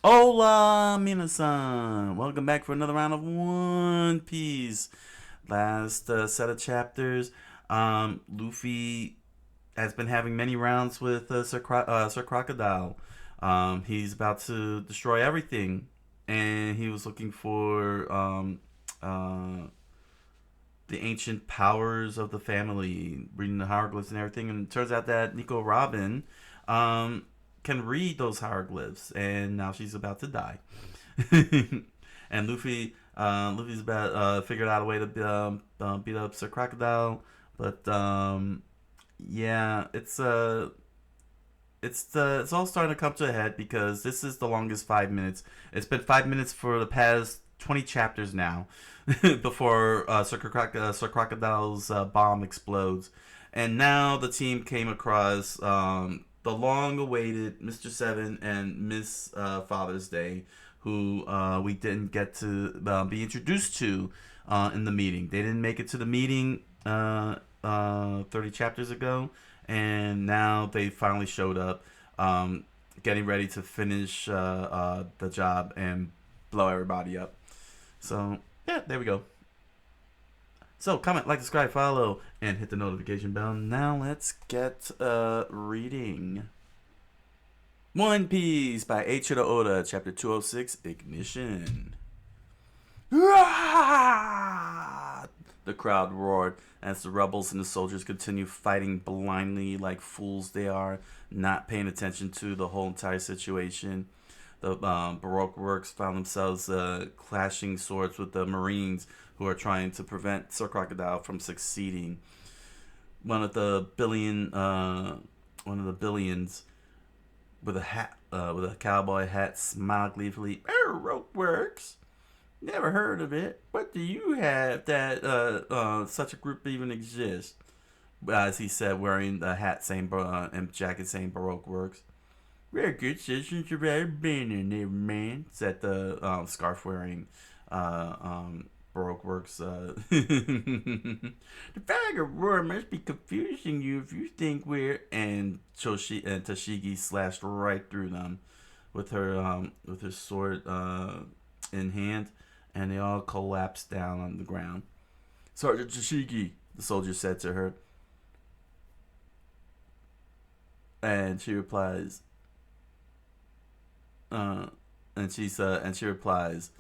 Hola, minasan! Welcome back for another round of One Piece. Last set of chapters. Luffy has been having many rounds with Sir Crocodile. He's about to destroy everything, and he was looking for the ancient powers of the family, reading the hieroglyphs and everything. And it turns out that Nico Robin um, can read those hieroglyphs, and now she's about to die. And Luffy's about figured out a way to beat up Sir Crocodile, but yeah, it's all starting to come to a head because this is the longest 5 minutes. It's been 5 minutes for the past 20 chapters now before Sir Crocodile's bomb explodes. And now the team came across the long awaited Mr. Seven and Miss Father's Day, who we didn't get to be introduced to in the meeting. They didn't make it to the meeting 30 chapters ago, and now they finally showed up, getting ready to finish the job and blow everybody up. So, yeah, there we go. So, comment, like, subscribe, follow, and hit the notification bell. Now, let's get reading. One Piece by Eiichiro Oda, Chapter 206, Ignition. The crowd roared as the rebels and the soldiers continued fighting blindly like fools they are, not paying attention to the whole entire situation. The Baroque works found themselves clashing swords with the Marines who are trying to prevent Sir Crocodile from succeeding. One of the billions with a cowboy hat smiled gleefully. Baroque works. Never heard of it. What do you have that such a group even exists? As he said, wearing the hat saying and jacket saying Baroque Works. We're good citizens of our been in there, man, said the scarf wearing Baroque Works. The fag of roar must be confusing you if you think we're and Tashigi slashed right through them with her sword in hand, and they all collapsed down on the ground. Sergeant Tashigi, the soldier said to her, and she replies, and she replies,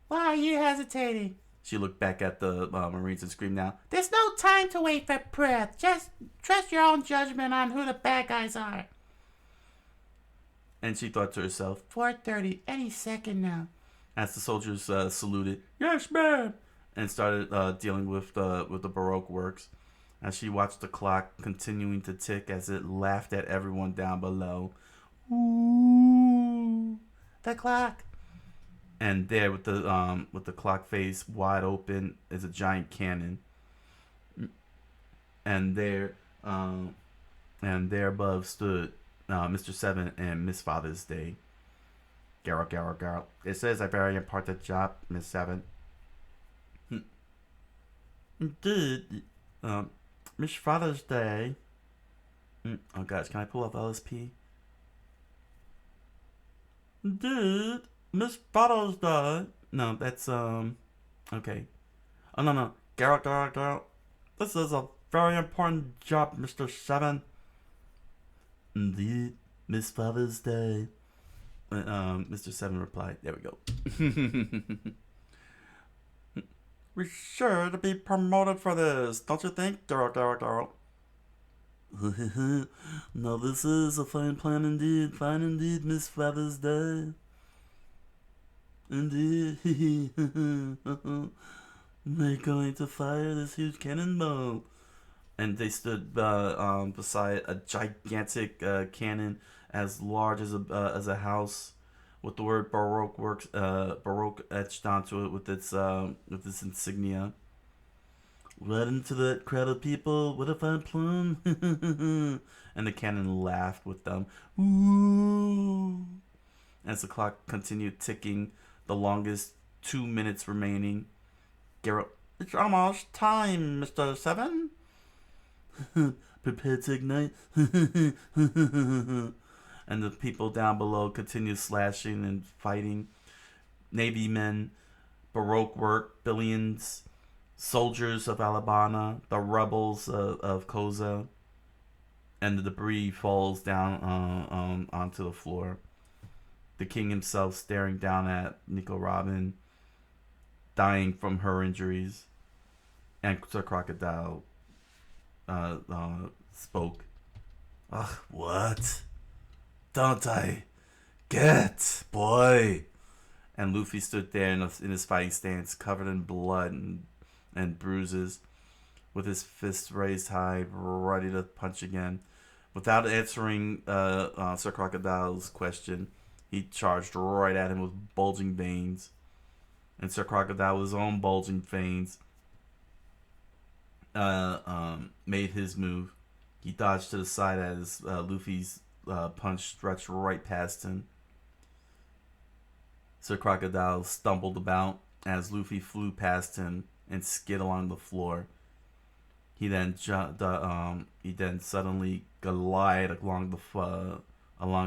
"Why are you hesitating?" She looked back at the Marines and screamed out, "There's no time to wait for breath. Just trust your own judgment on who the bad guys are." And she thought to herself, 4:30, any second now. As the soldiers saluted, "Yes, ma'am," and started dealing with the Baroque Works. As she watched the clock continuing to tick as it laughed at everyone down below. Ooh, the clock. And there, with the clock face wide open, is a giant cannon. And there above stood Mr. Seven and Miss Father's Day. Garrow. It says I very important job, Miss Seven. Indeed, Miss Father's Day. Oh gosh, can I pull up LSP? Indeed, Miss Father's Day. No, that's okay. Oh no. Garrow. This is a very important job, Mr. Seven. Indeed, Miss Father's Day. Mr. Seven replied, "There we go." "We're sure to be promoted for this, don't you think, Garrow?" "No, this is a fine plan indeed. Fine indeed, Miss Father's Day. Indeed. We're going to fire this huge cannonball." And they stood beside a gigantic cannon as large as a house, with the word Baroque Works Baroque etched onto it with its insignia. "Right into that crowd of people. What a fine plan!" And the cannon laughed with them. Ooh! As the clock continued ticking, the longest 2 minutes remaining. Garrett, "It's almost time, Mr. Seven." "Prepare to ignite." and the people down below continue slashing and fighting. Navy men, Baroque work, billions, soldiers of Alabama, the rebels of Koza, and the debris falls down onto the floor. The king himself staring down at Nico Robin, dying from her injuries, and Sir Crocodile spoke. Ugh, what? Don't I get, boy? And Luffy stood there in his fighting stance, covered in blood and bruises, with his fists raised high, ready to punch again. Without answering Sir Crocodile's question, he charged right at him with bulging veins. And Sir Crocodile, with his own bulging veins, made his move. He dodged to the side as Luffy's punch stretched right past him. Sir Crocodile stumbled about as Luffy flew past him and skid along the floor. He then suddenly glided along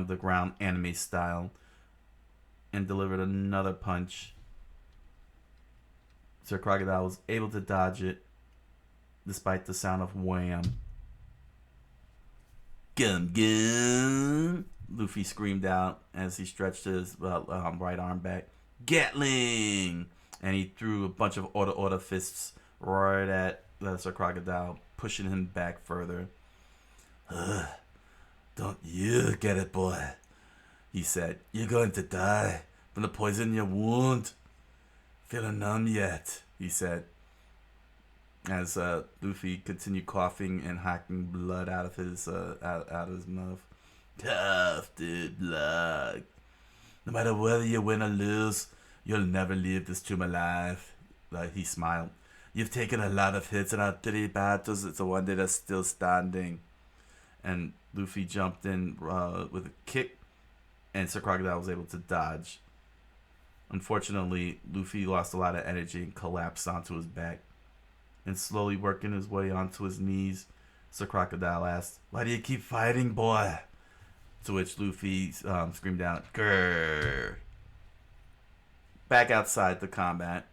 the ground anime style and delivered another punch. Sir Crocodile was able to dodge it despite the sound of wham. Gum gum! Luffy screamed out as he stretched his right arm back. Gatling! And he threw a bunch of order fists right at Sir Crocodile, pushing him back further. Don't you get it, boy? He said. You're going to die from the poison in your wound. Feeling numb yet? He said. As Luffy continued coughing and hacking blood out of his mouth. Tough, dude, blood. No matter whether you win or lose, you'll never leave this tomb alive. He smiled. You've taken a lot of hits in our 3 battles. It's the one that is still standing. And Luffy jumped in with a kick, and Sir Crocodile was able to dodge. Unfortunately, Luffy lost a lot of energy and collapsed onto his back. And slowly working his way onto his knees, Sir Crocodile asked, "Why do you keep fighting, boy?" To which Luffy screamed out, "Grrr!" Back outside the combat,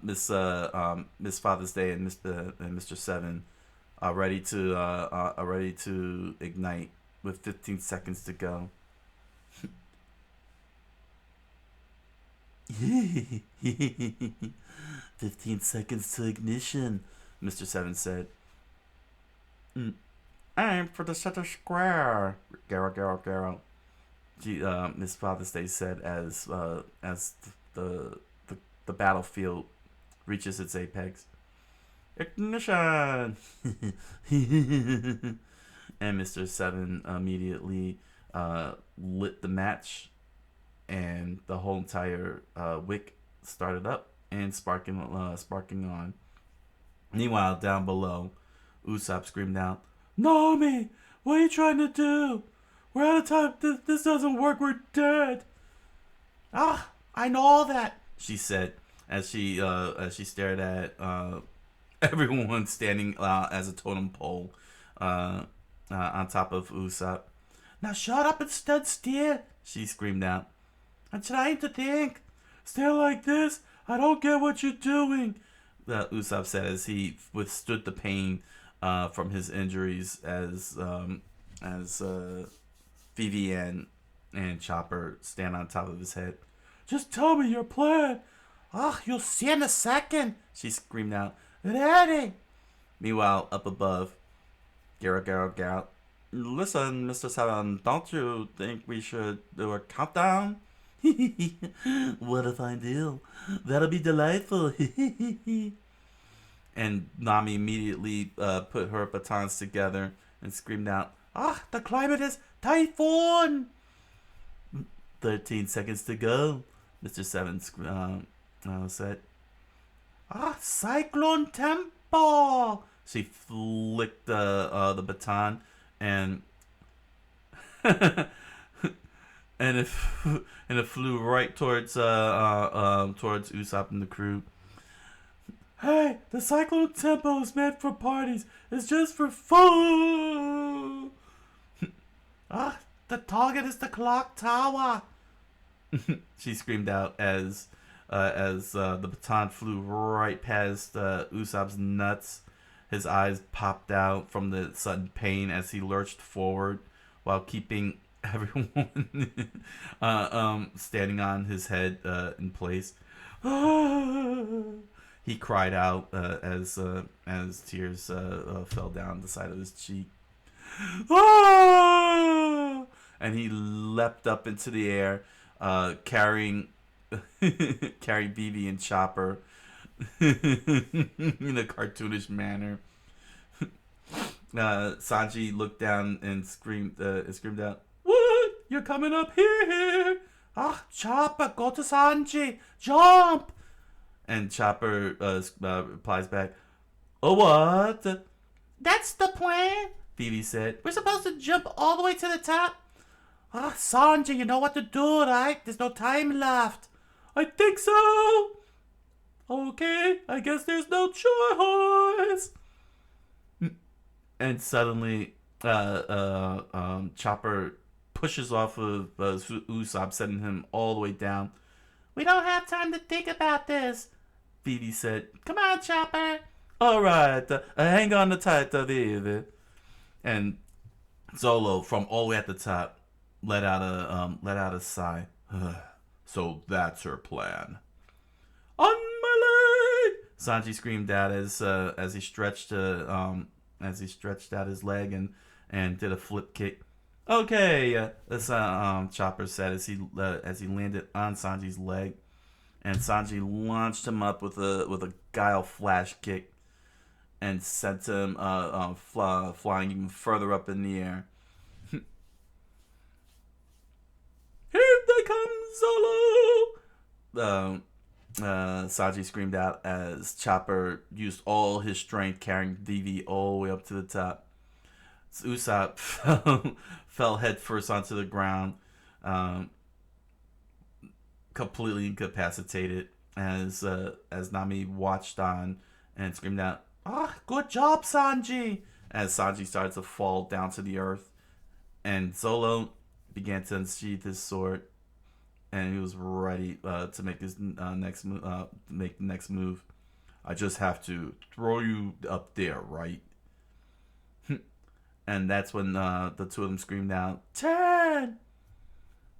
Miss Father's Day and Mr. Seven are ready to ignite with 15 seconds to go. 15 seconds to ignition, Mr. Seven said. Aim for the center square, Garo. Miss Father's Day said as the battlefield reaches its apex. Ignition! And Mr. Seven immediately lit the match, and the whole entire wick started up and sparking on. Meanwhile, down below, Usopp screamed out, "Nami, what are you trying to do? We're out of time. This doesn't work. We're dead." "Ah, I know all that," she said as she stared at everyone standing as a totem pole on top of Usopp. "Now shut up and stand still," she screamed out. "I'm trying to think. Stay like this. I don't get what you're doing," Usopp said as he withstood the pain from his injuries as Vivian and Chopper stand on top of his head. "Just tell me your plan." "Ah, you'll see in a second," she screamed out. "Ready." Meanwhile, up above, Garo. "Listen, Mr. Seven, don't you think we should do a countdown?" "What if I do? That'll be delightful." And Nami immediately put her batons together and screamed out, "Ah, the climate is typhoon." 13 seconds to go, Mr. Seven said. "Ah, cyclone tempo." She flicked the baton and and it flew right towards Usopp and the crew. "Hey, the cyclone tempo is meant for parties. It's just for fun." "Ah, The target is the clock tower. She screamed out as the baton flew right past Usopp's nuts. His eyes popped out from the sudden pain as he lurched forward while keeping everyone standing on his head in place. He cried out as tears fell down the side of his cheek. And he leapt up into the air, carrying Vivi and Chopper in a cartoonish manner. Sanji looked down and screamed out, "What? You're coming up here? Ah, Chopper, go to Sanji, jump!" And Chopper replies back, "Oh, what?" "That's the plan," Vivi said. "We're supposed to jump all the way to the top." "Ah, Sanji, you know what to do, right? There's no time left." "I think so." "Okay, I guess there's no choice." And suddenly, Chopper pushes off of Usopp, sending him all the way down. "We don't have time to think about this," Vivi said. "Come on, Chopper." "All right, hang on tight, Vivi." And Zolo, from all the way at the top, let out a sigh. "So that's her plan." "On my leg!" Sanji screamed out as he stretched out his leg and did a flip kick. "Okay," Chopper said as he landed on Sanji's leg, and Sanji launched him up with a guile flash kick and sent him flying even further up in the air. "Here they come, Zolo!" Sanji screamed out as Chopper used all his strength, carrying Vivi all the way up to the top. Usopp fell headfirst onto the ground, completely incapacitated, as Nami watched on and screamed out, "Ah, good job, Sanji!" as Sanji started to fall down to the earth, and Zolo began to unsheath his sword, and he was ready to make his next move. "I just have to throw you up there, right?" And that's when the two of them screamed out, "Turn!"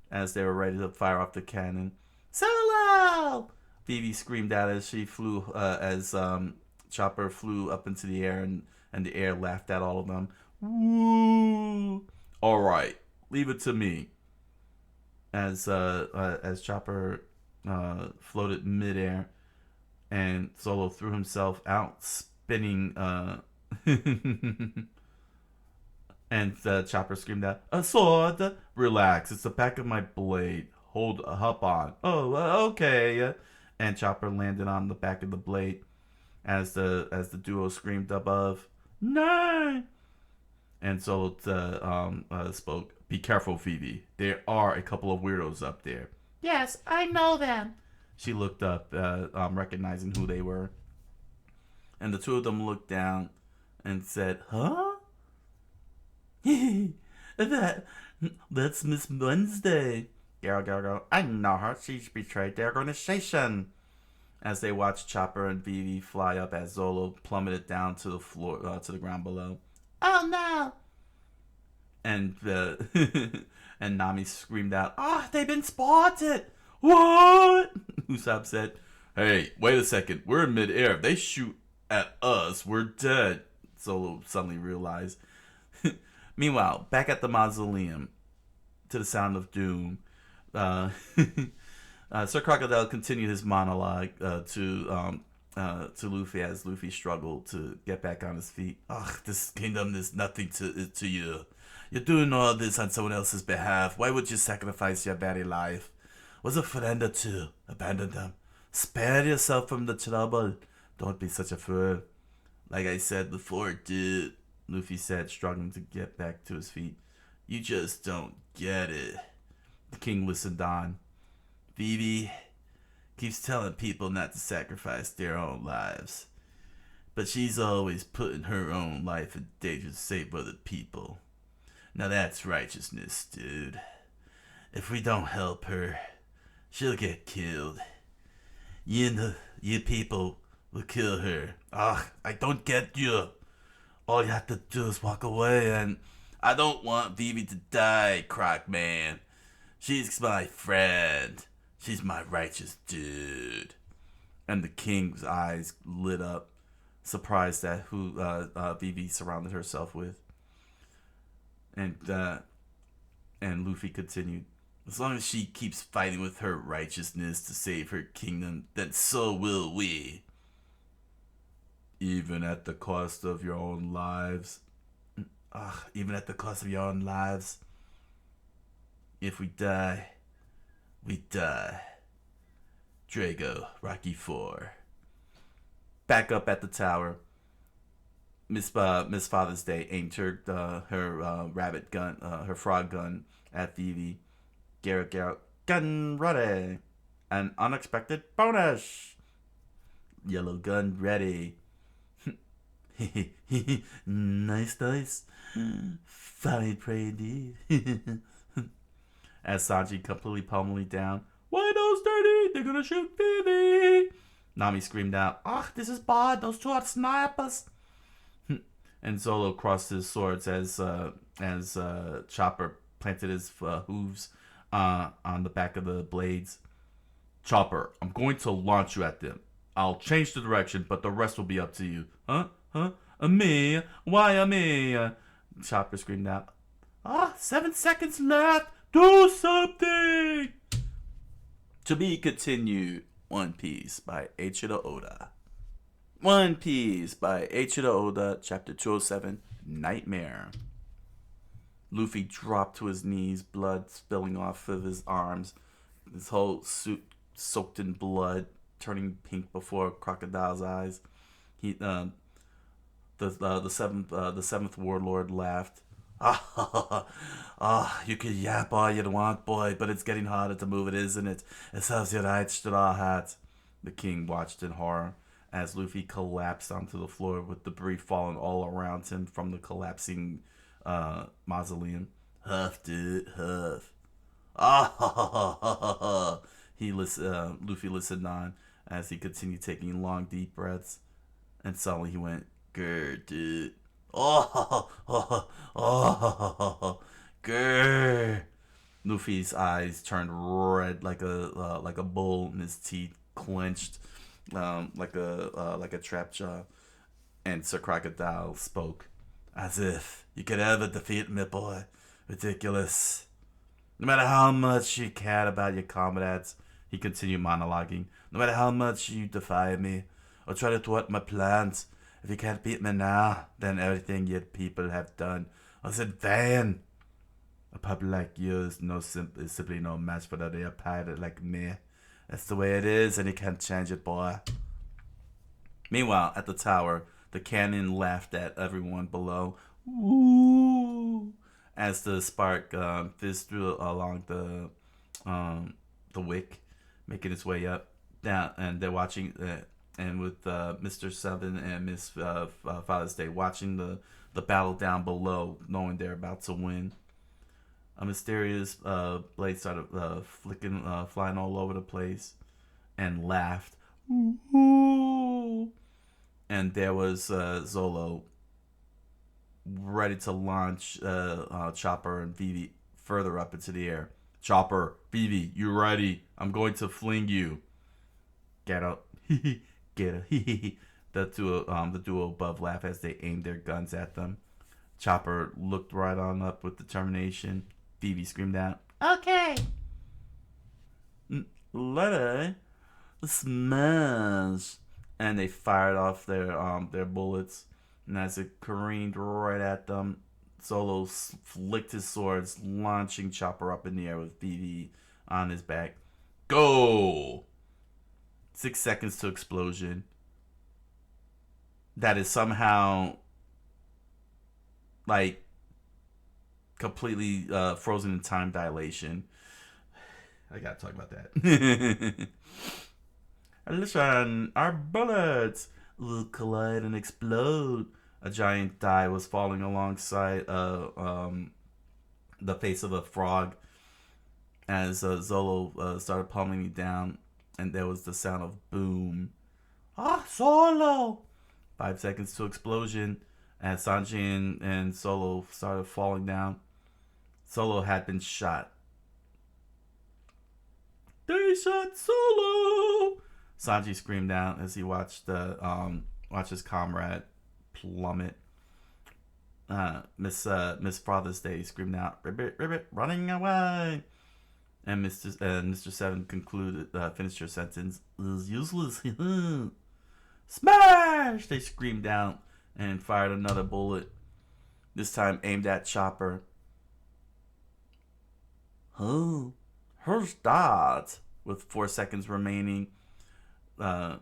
as they were ready to fire off the cannon. "Solo!" Vivi screamed out as she flew, as Chopper flew up into the air, and the air laughed at all of them. "Woo! All right, leave it to me." As Chopper floated midair, and Solo threw himself out, spinning. And Chopper screamed out, "A sword!" "Relax, it's the back of my blade. Hold up on." "Oh, okay." And Chopper landed on the back of the blade, as the duo screamed above, "No!" And Solo spoke, "Be careful, Vivi. There are a couple of weirdos up there." "Yes, I know them." She looked up, recognizing who they were. And the two of them looked down and said, "Huh?" That's Miss Wednesday." Go. "I know her. She's betrayed their organization." As they watched Chopper and Vivi fly up as Zolo plummeted down to the floor, to the ground below. "Oh no!" And and Nami screamed out, "Ah, they've been spotted!" "What?" Usopp said. "Hey, wait a second. We're in midair. If they shoot at us, we're dead." Zolo suddenly realized. Meanwhile, back at the mausoleum, to the sound of doom, Sir Crocodile continued his monologue to Luffy as Luffy struggled to get back on his feet. "Ugh, this kingdom is nothing to you. You're doing all this on someone else's behalf. Why would you sacrifice your very life? Was a friend or two. Abandon them. Spare yourself from the trouble. Don't be such a fool." "Like I said before, dude," Luffy said, struggling to get back to his feet. "You just don't get it." The king listened on. "Vivi keeps telling people not to sacrifice their own lives, but she's always putting her own life in danger to save other people. Now that's righteousness, dude. If we don't help her, she'll get killed. You people will kill her. Ah, I don't get you. All you have to do is walk away, and I don't want Vivi to die, Croc Man. She's my friend. She's my righteous dude. And the king's eyes lit up, surprised at who Vivi surrounded herself with. And Luffy continued, as long as she keeps fighting with her righteousness to save her kingdom, then so will we. Even at the cost of your own lives. Even at the cost of your own lives. If we die, we die. Drago, Rocky 4. Back up at the tower. Miss Father's Day aimed her rabbit gun, her frog gun at Vivi. Garrett, gun ready. An unexpected bonus. Yellow gun ready. Nice. Fine prey indeed. As Sanji completely pummeled down. Why those dirty? They're gonna shoot Vivi. Nami screamed out, this is bad. Those two are snipers. And Zolo crossed his swords as Chopper planted his hooves on the back of the blades. Chopper, I'm going to launch you at them. I'll change the direction, but the rest will be up to you. Huh? Me? Why me? Chopper screamed out. 7 seconds left. Do something. To be continued. One Piece by Eiichiro Oda. One Piece by Eiichiro Oda, Chapter 207, Nightmare. Luffy dropped to his knees, blood spilling off of his arms. His whole suit soaked in blood, turning pink before Crocodile's eyes. The seventh warlord laughed. You can yap all you want, boy, but it's getting harder to move it, isn't it? It serves you right, Straw Hat. The king watched in horror as Luffy collapsed onto the floor with debris falling all around him from the collapsing mausoleum. Huff, dude, huff. Luffy listened on as he continued taking long, deep breaths. And suddenly he went, grr, dude. Grr. Luffy's eyes turned red like a bull, and his teeth clenched like a trap jaw. And Sir Crocodile spoke, as if you could ever defeat me, boy. Ridiculous. No matter how much you cared about your comrades, he continued monologuing. No matter how much you defy me or try to thwart my plans, if you can't beat me now, then everything your people have done was in vain. A puppet like you is simply no match for a real pirate like me. That's the way it is, and you can't change it, boy. Meanwhile, at the tower, the cannon laughed at everyone below. Woo! As the spark fizzed through along the wick, making its way up, down, and they're watching. And with Mr. Seven and Miss Father's Day watching the battle down below, knowing they're about to win. A mysterious blade started flying all over the place, and laughed. Ooh. And there was Zolo, ready to launch Chopper and Vivi further up into the air. Chopper, Vivi, you ready? I'm going to fling you. Get up. Get up. The duo above laughed as they aimed their guns at them. Chopper looked right on up with determination. Vivi screamed out, "Okay!" Let smash! And they fired off their bullets. And as it careened right at them, Solo flicked his swords, launching Chopper up in the air with Vivi on his back. Go! 6 seconds to explosion. That is somehow like completely frozen in time dilation. I gotta talk about that. Listen, our bullets will collide and explode. A giant die was falling alongside the face of a frog as Zolo started pummeling down, and there was the sound of boom. Ah, Solo! 5 seconds to explosion as Sanji and Solo started falling down. Solo had been shot. They shot Solo! Sanji screamed out as he watched his comrade plummet. Miss Father's Day screamed out, "Ribbit, Ribbit, running away!" And Mr. Seven concluded, finished her sentence, "Is useless." Smash! They screamed out and fired another bullet. This time aimed at Chopper. Oh, who's that? With 4 seconds remaining. Whoa.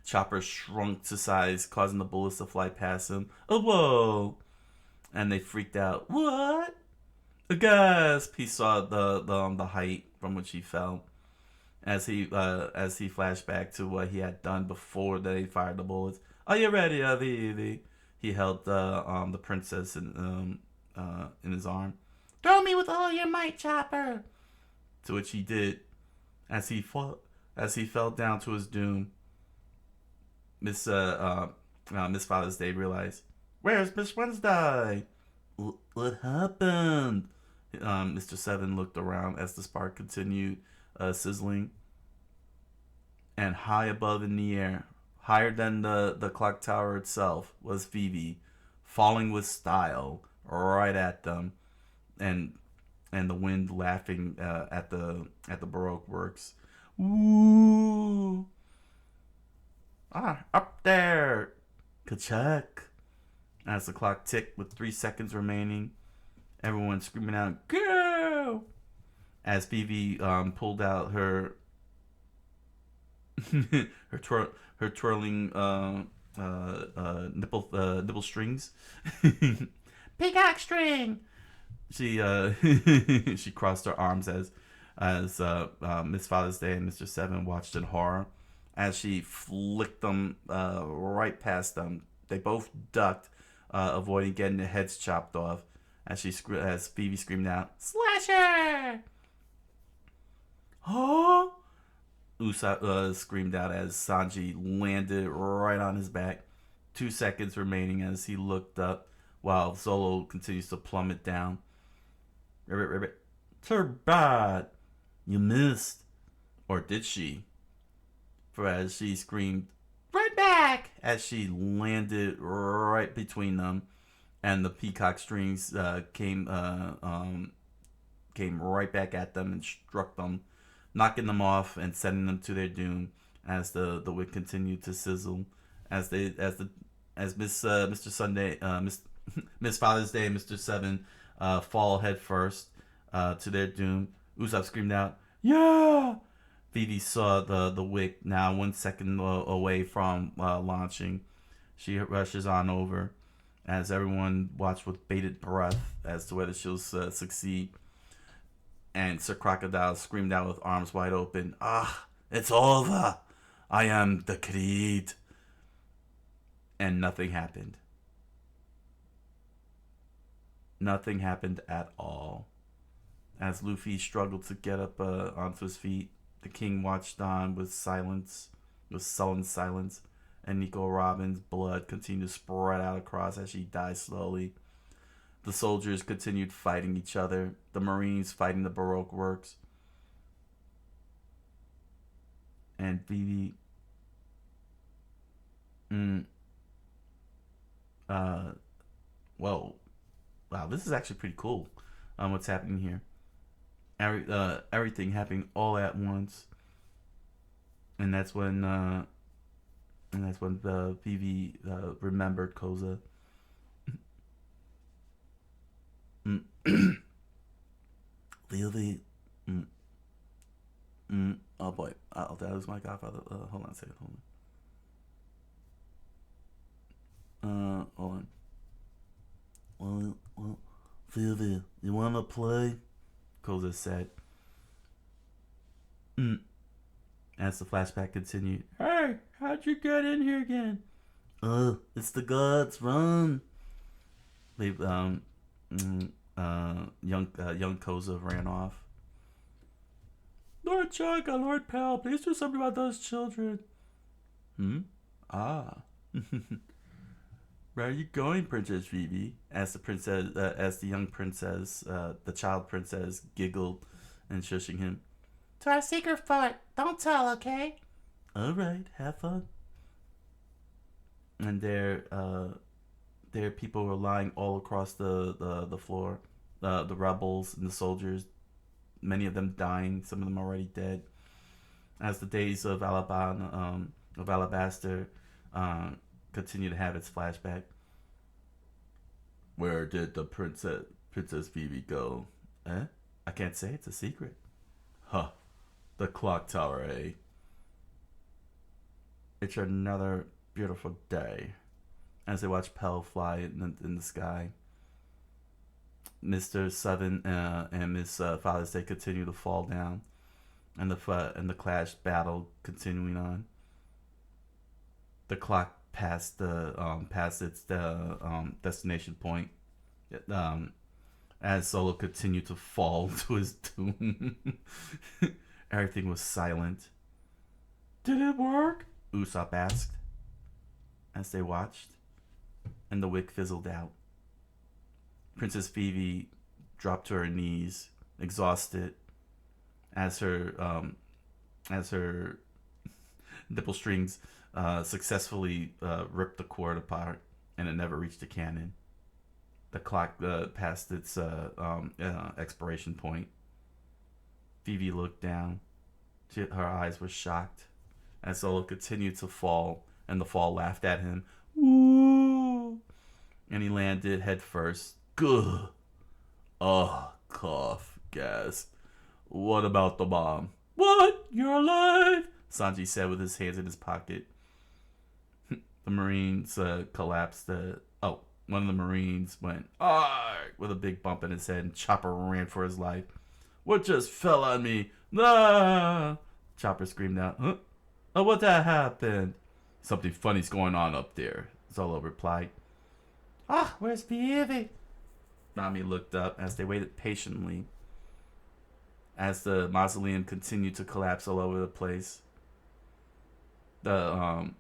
Chopper shrunk to size, causing the bullets to fly past him. Oh, whoa! And they freaked out. What? A gasp! He saw the height from which he fell, as he flashed back to what he had done before they fired the bullets. Are you ready, Vivi? He held the princess in his arm. Throw me with all your might, Chopper. To which he did, as he fell down to his doom. Miss Father's Day realized, "Where's Miss Wednesday? What happened?" Mr. Seven looked around as the spark continued sizzling. And high above in the air, higher than the clock tower itself, was Phoebe, falling with style right at them, and the wind laughing at the Baroque works. Woo! Ah, up there! Ka-chuck! As the clock ticked with 3 seconds remaining, everyone screaming out, "Go!" As Phoebe pulled out her her twirling nipple strings. Peacock string. She she crossed her arms as Miss Father's Day and Mr. Seven watched in horror as she flicked them right past them. They both ducked, avoiding getting their heads chopped off. As Phoebe screamed out, "Slasher!" Oh! Usopp screamed out as Sanji landed right on his back. 2 seconds remaining as he looked up while Zolo continues to plummet down. Ribbit. Too bad. You missed. Or did she? For as she screamed, "Right back!" as she landed right between them, and the peacock strings came right back at them and struck them, knocking them off and sending them to their doom as the wick continued to sizzle as Mr. Sunday Miss Father's Day and Mr. Seven fall head first to their doom. Usopp screamed out, "Yeah!" Phoebe saw the wick now 1 second away from launching. She rushes on over as everyone watched with bated breath as to whether she'll succeed. And Sir Crocodile screamed out with arms wide open, "Ah, it's over! I am the Creed!" And nothing happened. Nothing happened at all. As Luffy struggled to get up onto his feet, the king watched on with sullen silence, and Nico Robin's blood continued to spread out across as she died slowly. The soldiers continued fighting each other, the Marines fighting the Baroque works. And Vivi... Whoa. Wow, this is actually pretty cool. What's happening here. Everything happening all at once. And that's when Vivi remembered Koza. Vivi. Oh boy. That was my godfather. Hold on a second. Hold on. Well, Vivi, you wanna play? Koza said. As the flashback continued. "Hey, how'd you get in here again?" It's the gods, run! They young Koza ran off. Lord Chaga, Lord Pal, please do something about those children. Ah. Where are you going, Princess Vivi? Asked the princess, as the young princess, the child princess, giggled and shushing him. To our secret fort. Don't tell, okay? All right, have fun. And there people were lying all across the floor. The rebels and the soldiers, many of them dying, some of them already dead. As the days of Alabaster continue to have its flashback. Where did the Princess Vivi go? I can't say, it's a secret. Huh. The clock tower, eh? It's another beautiful day. As they watch Pell fly in the sky, Mr. Seven and Miss Father's Day continue to fall down, and the clash battle continuing on. The clock passed its destination point. As Solo continued to fall to his doom, everything was silent. Did it work? Usopp asked. As they watched, and the wick fizzled out. Princess Vivi dropped to her knees, exhausted, as her nipple strings successfully ripped the cord apart, and it never reached the cannon. The clock passed its expiration point. Vivi looked down. Her eyes were shocked as Solo continued to fall, and the fall laughed at him. Woo! And he landed head first. Gah! Cough, gasp. What about the bomb? What? You're alive? Sanji said with his hands in his pocket. The Marines collapsed. One of the Marines went, "Argh!" with a big bump in his head, and Chopper ran for his life. What just fell on me? Ah! Chopper screamed out. Huh? Oh, what that happened? Something funny's going on up there, Zolo replied. Where's Vivi? Nami looked up as they waited patiently as the mausoleum continued to collapse all over the place. The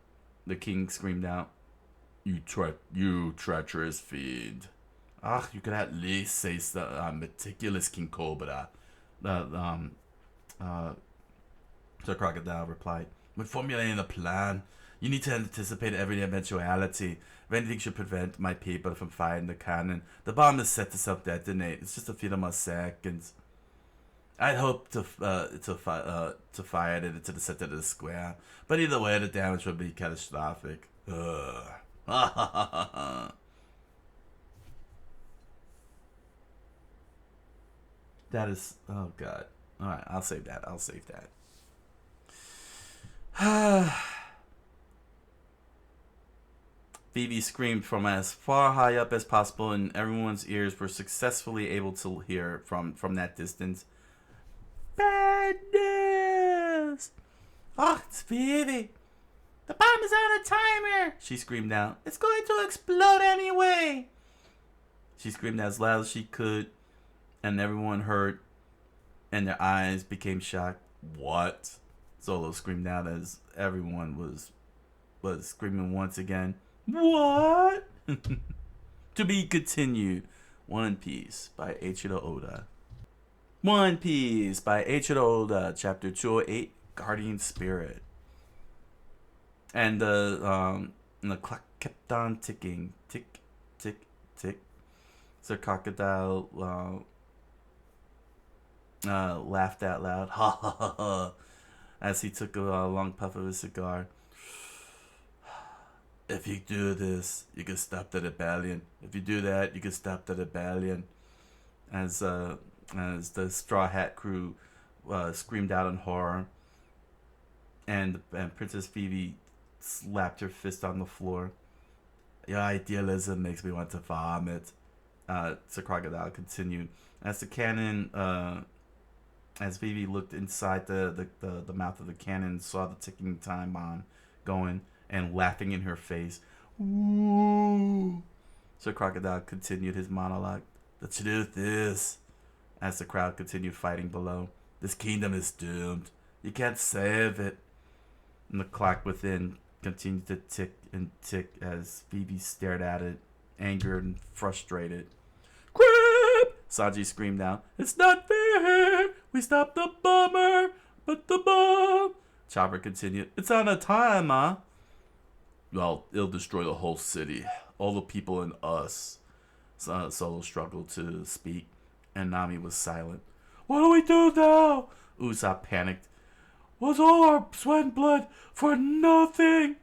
king screamed out, You treacherous fiend. You could at least say meticulous King Cobra. The crocodile replied. When formulating a plan, you need to anticipate every eventuality. If anything should prevent my people from firing the cannon, the bomb is set to self-detonate. It's just a few more seconds. I'd hope to fire it into the center of the square, but either way, the damage would be catastrophic. That is, oh god. All right, I'll save that. Phoebe screamed from as far high up as possible, and everyone's ears were successfully able to hear from that distance. Bad news! It's Phoebe. The bomb is on a timer, she screamed out. It's going to explode anyway. She screamed as loud as she could, and everyone heard, and their eyes became shocked. What? Zolo screamed out as everyone was screaming once again. What? To be continued. One Piece by Eiichiro Oda. One Piece by Eiichiro Oda, Chapter 208, Guardian Spirit. And the clock kept on ticking. Tick, tick, tick. Sir Crocodile laughed out loud. Ha ha ha ha. As he took a long puff of his cigar. If you do this, you can stop the rebellion. If you do that, you can stop the rebellion. As the Straw Hat crew screamed out in horror, and Princess Phoebe slapped her fist on the floor. Your idealism makes me want to vomit. Sir Crocodile continued. As the cannon, as Phoebe looked inside the mouth of the cannon, saw the ticking time bomb going, and laughing in her face. Ooh. Sir Crocodile continued his monologue. The truth is, as the crowd continued fighting below, this kingdom is doomed. You can't save it. And the clock within continued to tick and tick as Phoebe stared at it, angered and frustrated. Crap! Sanji screamed out. It's not fair! We stopped the bomber, but the bomb... Chopper continued. It's on a timer. Well, it'll destroy the whole city. All the people and us. Solo struggled to speak, and Nami was silent. What do we do now? Usopp panicked. Was all our sweat and blood for nothing?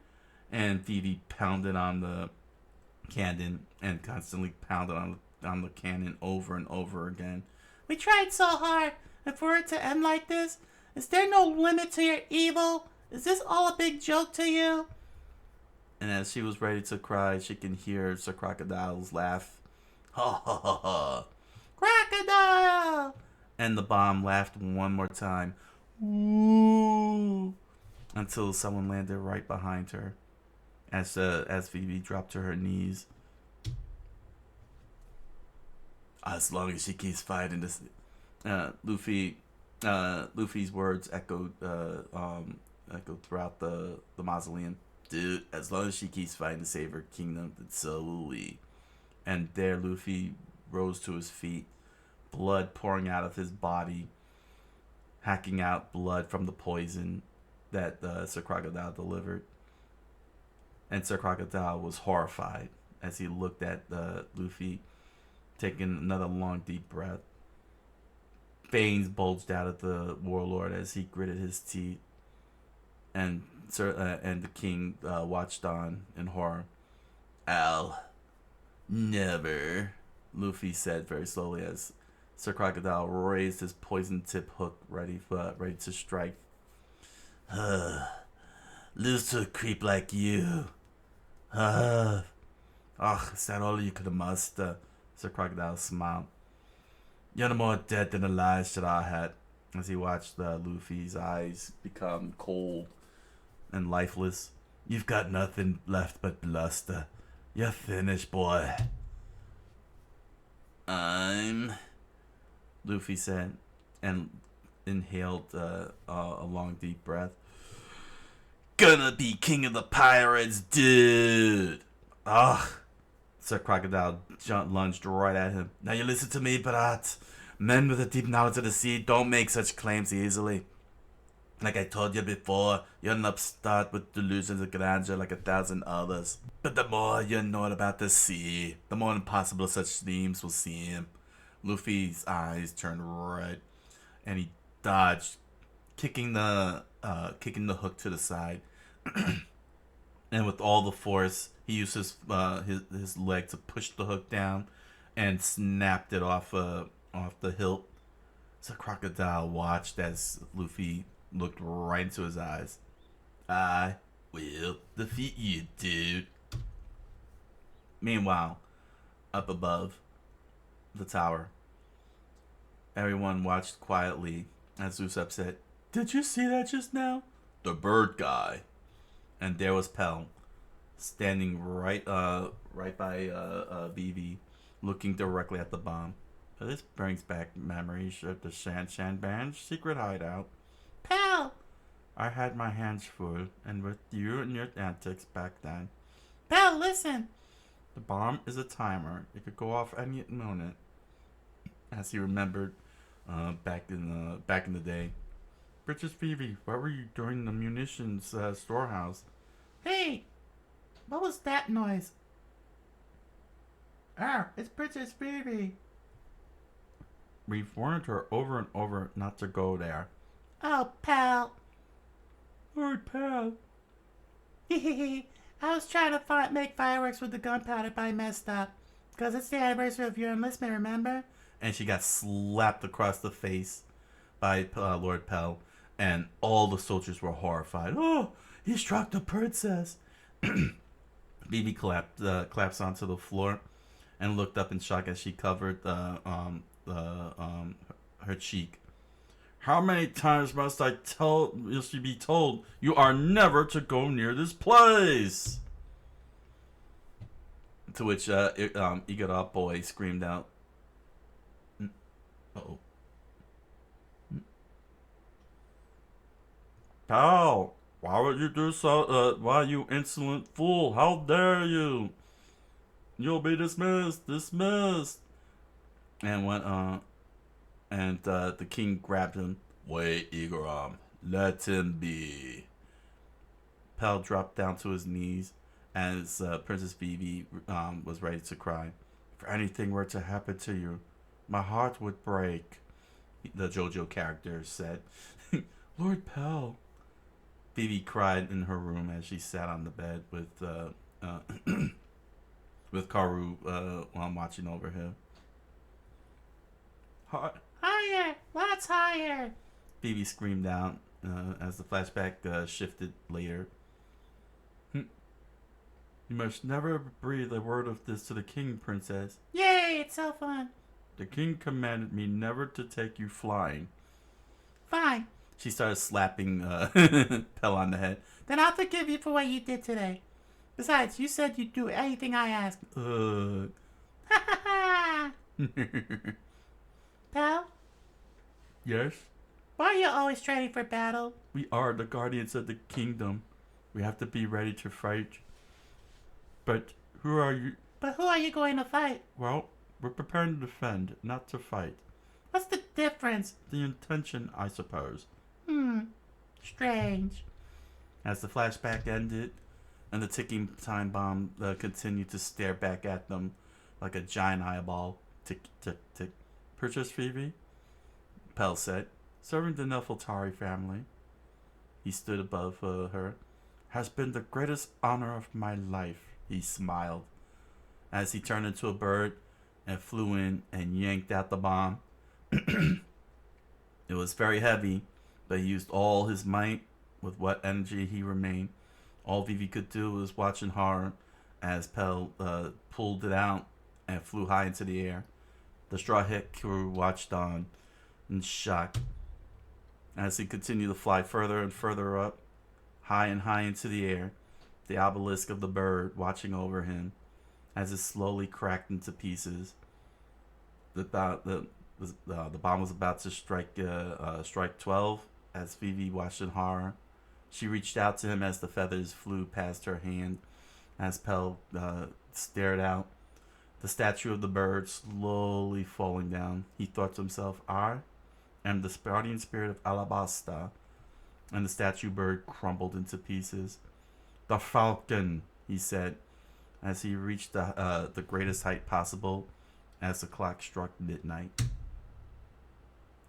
And Phoebe pounded on the cannon and constantly pounded on the cannon over and over again. We tried so hard, and for it to end like this? Is there no limit to your evil? Is this all a big joke to you? And as she was ready to cry, she can hear Sir Crocodile's laugh. Ha ha ha ha. Crocodile! And the bomb laughed one more time. Ooh. Until someone landed right behind her. As Phoebe dropped to her knees. As long as she keeps fighting this, Luffy's words echoed throughout the mausoleum. Dude, as long as she keeps fighting to save her kingdom, then so will we. And there Luffy rose to his feet, blood pouring out of his body, hacking out blood from the poison that Sir Crocodile delivered. And Sir Crocodile was horrified as he looked at Luffy, taking another long, deep breath. Veins bulged out of the warlord as he gritted his teeth. And the king watched on in horror. Al, never, Luffy said very slowly as Sir Crocodile raised his poison-tip hook ready to strike. Lose to a creep like you. Is that all you could muster? Sir Crocodile smiled. You're no more dead than alive, should I had, as he watched Luffy's eyes become cold and lifeless. You've got nothing left but bluster. You're finished, boy. Luffy said, and inhaled a long, deep breath. Gonna be king of the pirates, dude. Sir Crocodile lunged right at him. Now you listen to me, Brat. Men with a deep knowledge of the sea don't make such claims easily. Like I told you before, you're an upstart with delusions of grandeur like 1,000 others. But the more you know about the sea, the more impossible such dreams will seem. Luffy's eyes turned red, and he dodged, kicking the hook to the side. And with all the force, he used his leg to push the hook down, and snapped it off the hilt. So Crocodile watched as Luffy looked right into his eyes. I will defeat you, dude. Meanwhile, up above the tower, everyone watched quietly as Usopp said, "Did you see that just now? The bird guy." And there was Pell, standing right by Vivi, looking directly at the bomb. This brings back memories of the Shan Band's secret hideout. Pal! I had my hands full, and with you and your antics back then. Pal, listen! The bomb is a timer. It could go off any moment. As he remembered, back in the day. Princess Phoebe, where were you during the munitions storehouse? Hey! What was that noise? It's Princess Phoebe. We've warned her over and over not to go there. Oh, pal. Lord, pal. I was trying to make fireworks with the gunpowder, but I messed up. Because it's the anniversary of your enlistment, remember? And she got slapped across the face by Lord Pell. And all the soldiers were horrified. Oh, he struck the princess. Vivi collapsed onto the floor and looked up in shock as she covered her cheek. How many times must you be told you are never to go near this place? To which Igara boy screamed out, "Uh-oh. Pal, why would you do so? Why, you insolent fool? How dare you? You'll be dismissed, dismissed." And the king grabbed him. "Wait, Igaram, let him be." Pal dropped down to his knees as Princess Vivi was ready to cry. "If anything were to happen to you, my heart would break," the JoJo character said. "Lord Pal." Vivi cried in her room as she sat on the bed with with Karu watching over him. "Higher! Lots higher!" Vivi screamed out as the flashback shifted later. "You must never breathe a word of this to the king, princess." "Yay, it's so fun." "The king commanded me never to take you flying." "Fine." She started slapping Pell on the head. "Then I'll forgive you for what you did today. Besides, you said you'd do anything I asked." Ha ha ha! "Pal?" "Yes?" "Why are you always ready for battle?" "We are the guardians of the kingdom. We have to be ready to fight." But who are you going to fight?" "Well, we're preparing to defend, not to fight." "What's the difference?" "The intention, I suppose." Strange. As the flashback ended, and the ticking time bomb continued to stare back at them like a giant eyeball. Tick, tick, tick. "Purchase Phoebe?" Pell said, "Serving the Nefeltari family." He stood above her. "Has been the greatest honor of my life," he smiled, as he turned into a bird and flew in and yanked out the bomb. It was very heavy, but he used all his might with what energy he remained. All Vivi could do was watch in horror as Pell pulled it out and flew high into the air. The Straw Hat crew watched on in shock as he continued to fly further and further up, high and high into the air, the obelisk of the bird watching over him as it slowly cracked into pieces. The bomb was about to strike 12 as Vivi watched in horror. She reached out to him as the feathers flew past her hand as Pell stared out. The statue of the bird slowly falling down. He thought to himself, "I am the guardian spirit of Alabasta." And the statue bird crumbled into pieces. "The falcon," he said, as he reached the greatest height possible as the clock struck midnight.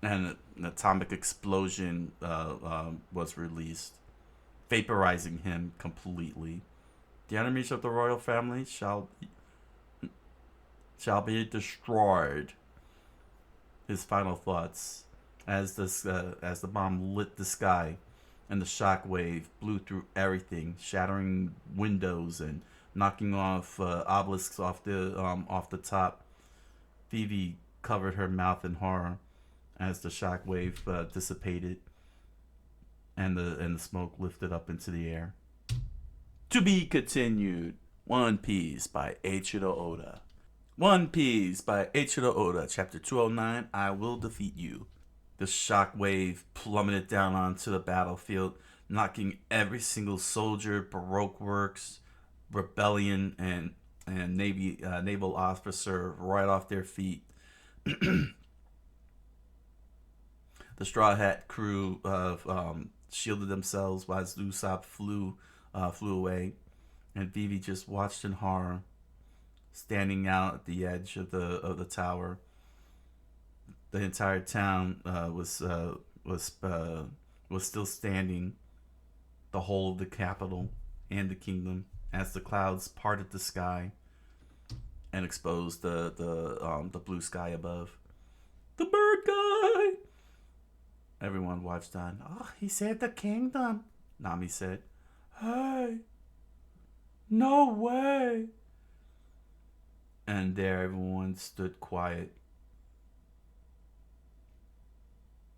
And an atomic explosion was released, vaporizing him completely. "The enemies of the royal family shall be destroyed." His final thoughts as the bomb lit the sky and the shock wave blew through everything, shattering windows and knocking off obelisks off the top. Vivi covered her mouth in horror as the shock wave dissipated and the smoke lifted up into the air. To be continued. One Piece by Eiichiro Oda. One Piece by Eiichiro Oda, Chapter 209, I Will Defeat You. The shockwave plummeted down onto the battlefield, knocking every single soldier, Baroque works, rebellion, and naval officer right off their feet. The Straw Hat crew shielded themselves while Usopp flew away, and Vivi just watched in horror, standing out at the edge of the tower. The entire town was still standing, the whole of the capital and the kingdom, as the clouds parted the sky and exposed the blue sky above. "The bird guy!" Everyone watched on. "Oh, he saved the kingdom," Nami said. "Hey, no way!" And there everyone stood quiet.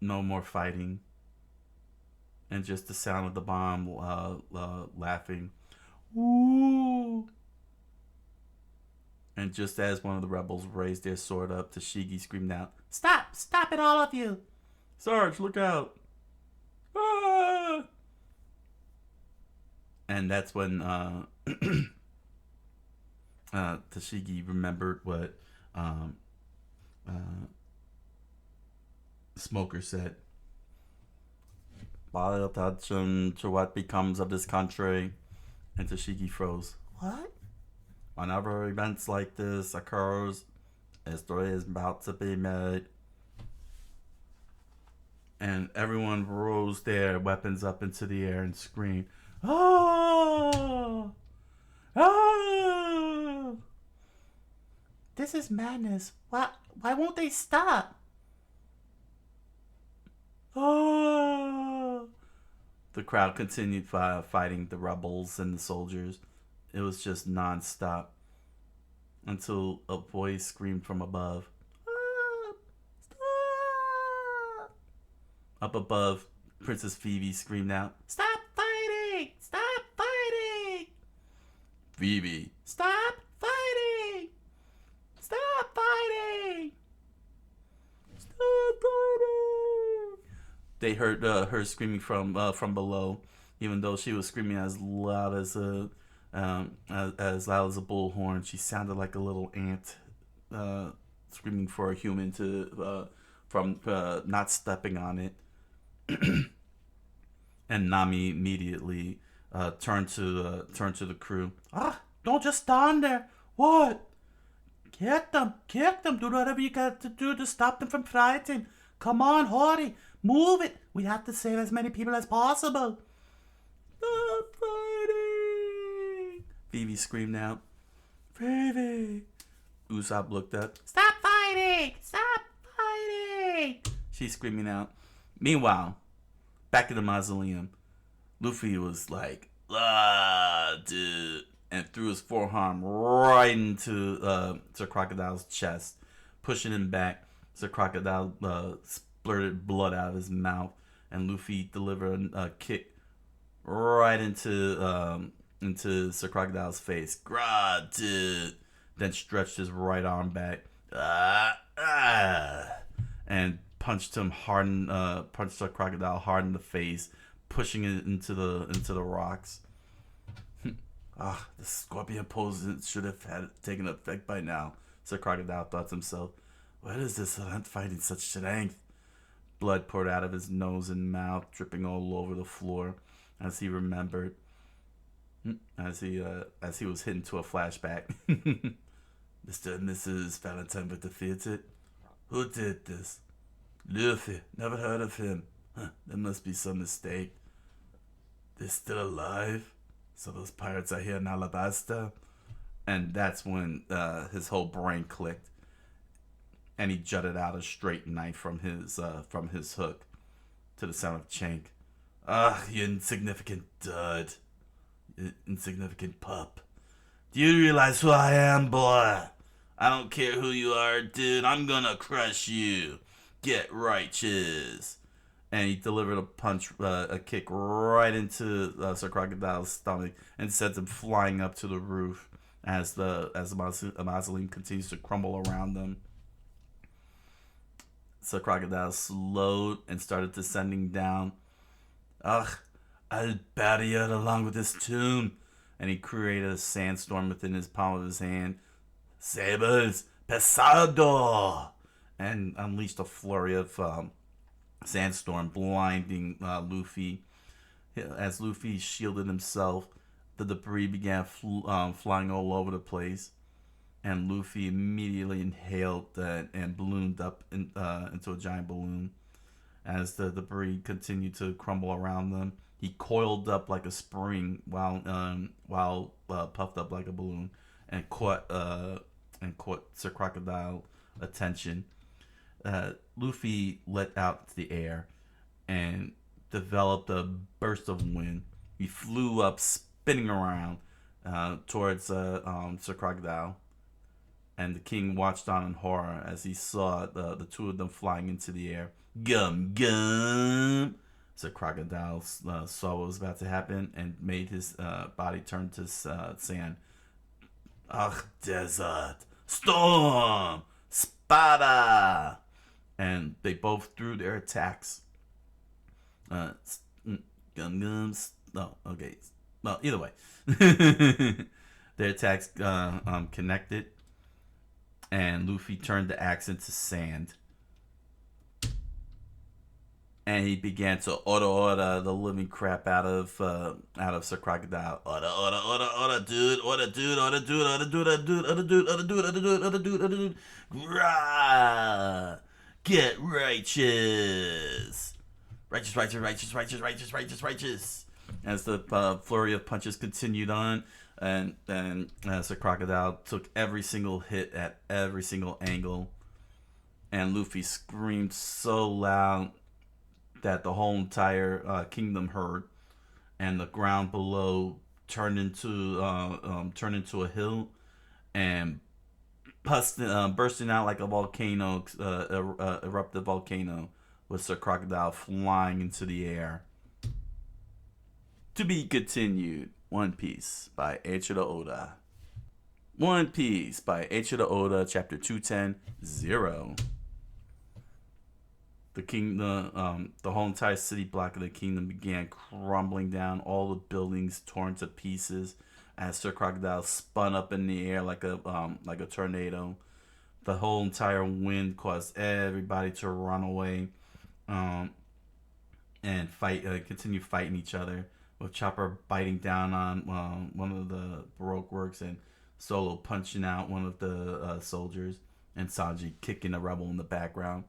No more fighting. And just the sound of the bomb laughing. "Ooh!" And just as one of the rebels raised their sword up, Tashigi screamed out, "Stop! Stop it, all of you! Sarge, look out!" Ah! And that's when Tashigi remembered what Smoker said. "Pay attention to what becomes of this country." And Tashigi froze. "What?" "Whenever events like this occurs, history is about to be made." And everyone rose their weapons up into the air and screamed, "Oh! Oh! This is madness. Why won't they stop?" "Oh!" The crowd continued fighting the rebels and the soldiers. It was just non-stop until a voice screamed from above. "Stop! Stop!" Up above, Princess Phoebe screamed out, "Stop fighting! Stop fighting!" "Phoebe, stop fighting! Stop fighting! Stop fighting!" They heard her screaming from below, even though she was screaming as loud as a bullhorn. She sounded like a little ant screaming for a human to from not stepping on it. And Nami immediately turned to the crew. Don't just stand there. What? Kick them! Do whatever you got to do to stop them from fighting. Come on, hurry! Move it! We have to save as many people as possible. Stop fighting! Phoebe screamed out. Phoebe! Usopp looked up. Stop fighting! Stop fighting! She's screaming out. Meanwhile, back in the mausoleum, Luffy was like, dude, and threw his forearm right into Sir Crocodile's chest, pushing him back. Sir Crocodile splurted blood out of his mouth, and Luffy delivered a kick right into Sir Crocodile's face. Dude. Then stretched his right arm back, and punched Sir Crocodile hard in the face, pushing it into the rocks. The scorpion pose should have taken effect by now, Sir Crocodile thought to himself. Where is this ant fighting such strength? Blood poured out of his nose and mouth, dripping all over the floor, as he remembered, as he was hit into a flashback. Mr. and Mrs. Valentine were defeated. Who did this? Luffy. Never heard of him. There must be some mistake. They're still alive? So those pirates are here in Alabasta? And that's when his whole brain clicked. And he jutted out a straight knife from his hook to the sound of chink. You insignificant dud. You insignificant pup. Do you realize who I am, boy? I don't care who you are, dude. I'm gonna crush you. Get righteous. And he delivered a kick right into Sir Crocodile's stomach and sent him flying up to the roof as the mausoleum continues to crumble around them. Sir Crocodile slowed and started descending down. I'll bury you along with this tomb. And he created a sandstorm within his palm of his hand. Sabers, pesado! And unleashed a flurry of sandstorm, blinding Luffy. As Luffy shielded himself, the debris began flying all over the place. And Luffy immediately inhaled and ballooned up into a giant balloon. As the debris continued to crumble around them, he coiled up like a spring while puffed up like a balloon, and caught Sir Crocodile attention. Luffy let out the air and developed a burst of wind. He flew up, spinning around towards Sir Crocodile. And the king watched on in horror as he saw the two of them flying into the air. Gum, gum! Sir Crocodile saw what was about to happen and made his body turn to sand. Desert! Storm! Spada! And they both threw their attacks. No, okay. Well, either way. Their attacks connected. And Luffy turned the axe into sand. And he began to order the living crap out of Sir Crocodile. Order, dude, order, dude, order, dude, order, dude, order, dude, order, dude, order, dude, order, dude, order, dude, order, dude. Rah! Get righteous. Righteous, righteous, righteous, righteous, righteous, righteous, righteous. As the flurry of punches continued on, and Sir Crocodile took every single hit at every single angle, and Luffy screamed so loud that the whole entire kingdom heard, and the ground below turned into a hill, and bursting out like a volcano, erupted volcano, with Sir Crocodile flying into the air. To be continued. One Piece by Eiichiro Oda. One Piece by Eiichiro Oda, Chapter 210, 0. The whole entire city block of the kingdom began crumbling down. All the buildings torn to pieces as Sir Crocodile spun up in the air like a tornado. The whole entire wind caused everybody to run away, and continue fighting each other. With Chopper biting down on one of the Baroque works, and Solo punching out one of the soldiers, and Sanji kicking a rebel in the background.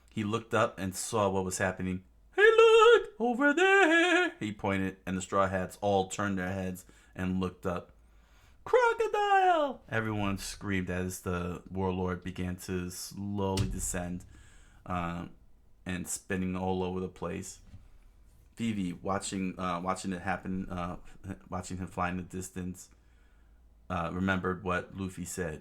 He looked up and saw what was happening. Hey, look! Over there! He pointed, and the Straw Hats all turned their heads and looked up. Crocodile! Everyone screamed as the warlord began to slowly descend, and spinning all over the place. Vivi, watching it happen, watching him fly in the distance, remembered what Luffy said.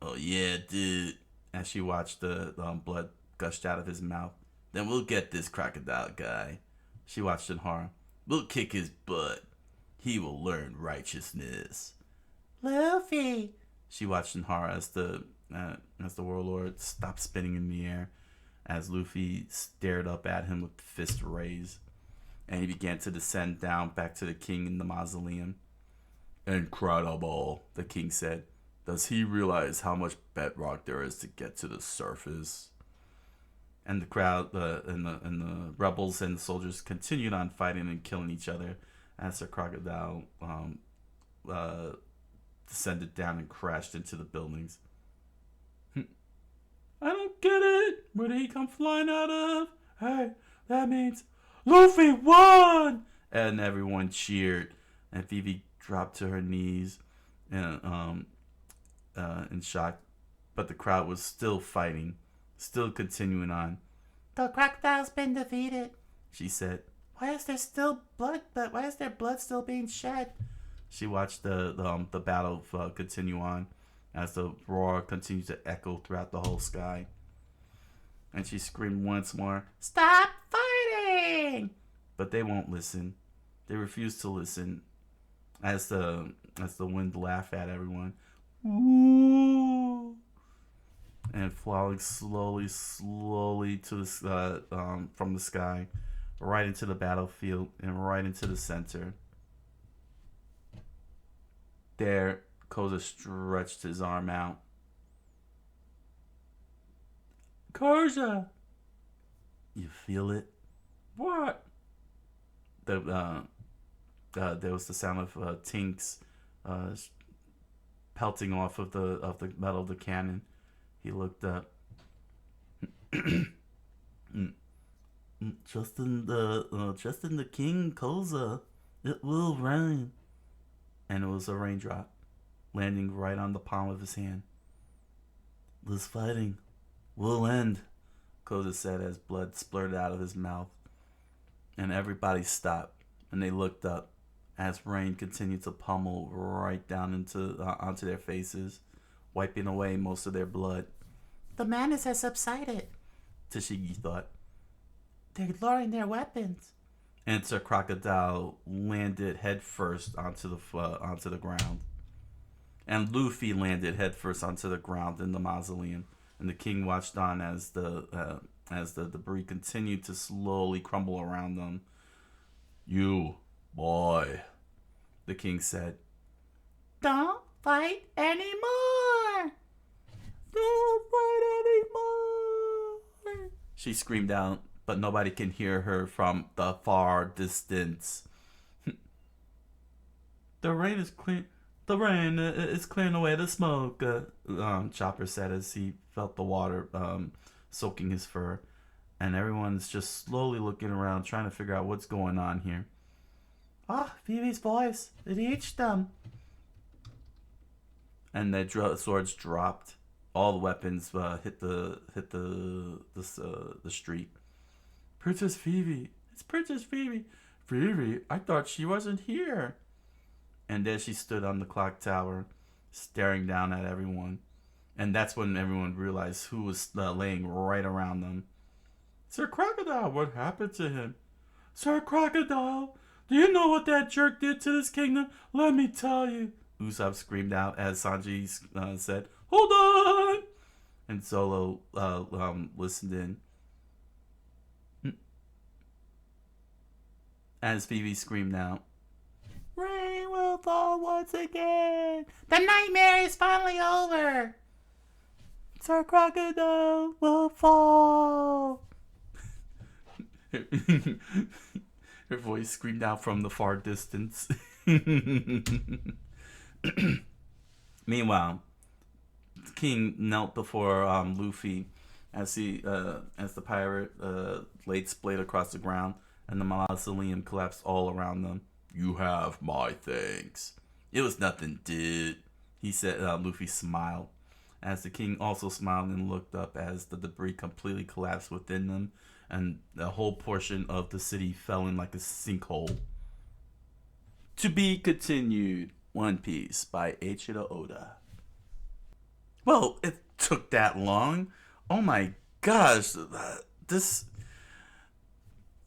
Oh yeah, dude. As she watched the blood gushed out of his mouth. Then we'll get this crocodile guy. She watched in horror. We'll kick his butt. He will learn righteousness. Luffy. She watched in horror as the warlord stopped spinning in the air, as Luffy stared up at him with the fist raised. And he began to descend down back to the king in the mausoleum. Incredible, the king said. Does he realize how much bedrock there is to get to the surface? And the crowd, and the rebels and the soldiers continued on fighting and killing each other as the crocodile descended down and crashed into the buildings. I don't get it. Where did he come flying out of? Hey, that means Luffy won! And everyone cheered. And Vivi dropped to her knees in shock. But the crowd was still fighting, still continuing on. The crocodile's been defeated, she said. Why is there still blood? Why is there blood still being shed? She watched the battle continue on as the roar continued to echo throughout the whole sky. And she screamed once more, "Stop fighting!" But they won't listen. They refuse to listen as the wind laughed at everyone. Ooh. And falling slowly to the from the sky, right into the battlefield and right into the center. There, Koza stretched his arm out. Koza! You feel it? What? There was the sound of tinks pelting off of the metal of the cannon. He looked up. Just in the King Koza, it will rain. And it was a raindrop, landing right on the palm of his hand. This fighting will end, Koza said as blood splurted out of his mouth. And everybody stopped, and they looked up as rain continued to pummel right down onto their faces, wiping away most of their blood. The madness has subsided, Tashigi thought. They're lowering their weapons. And Sir Crocodile landed head first onto the ground. And Luffy landed headfirst onto the ground in the mausoleum, and the king watched on as the debris continued to slowly crumble around them. "You, boy," the king said. "Don't fight anymore! Don't fight anymore!" she screamed out, but nobody can hear her from the far distance. The rain is clean. The rain is clearing away the smoke, Chopper said as he felt the water soaking his fur. And everyone's just slowly looking around, trying to figure out what's going on here. "Ah, Phoebe's voice. It reached them." And their swords dropped. All the weapons hit the street. "Princess Phoebe. It's Princess Phoebe. Phoebe, I thought she wasn't here." And there she stood on the clock tower, staring down at everyone. And that's when everyone realized who was laying right around them. "Sir Crocodile, what happened to him?" "Sir Crocodile, do you know what that jerk did to this kingdom? Let me tell you," Usopp screamed out as Sanji said, "Hold on!" And Zolo listened in. As Phoebe screamed out, "Rain will fall once again! The nightmare is finally over! Sir Crocodile will fall!" Her voice screamed out from the far distance. Meanwhile, the king knelt before Luffy as the pirate laid splayed across the ground, and the mausoleum collapsed all around them. "You have my thanks." "It was nothing, dude," he said. Luffy smiled, as the king also smiled and looked up as the debris completely collapsed within them, and the whole portion of the city fell in like a sinkhole. To be continued. One Piece by Eiichiro Oda. Well, it took that long. Oh my gosh,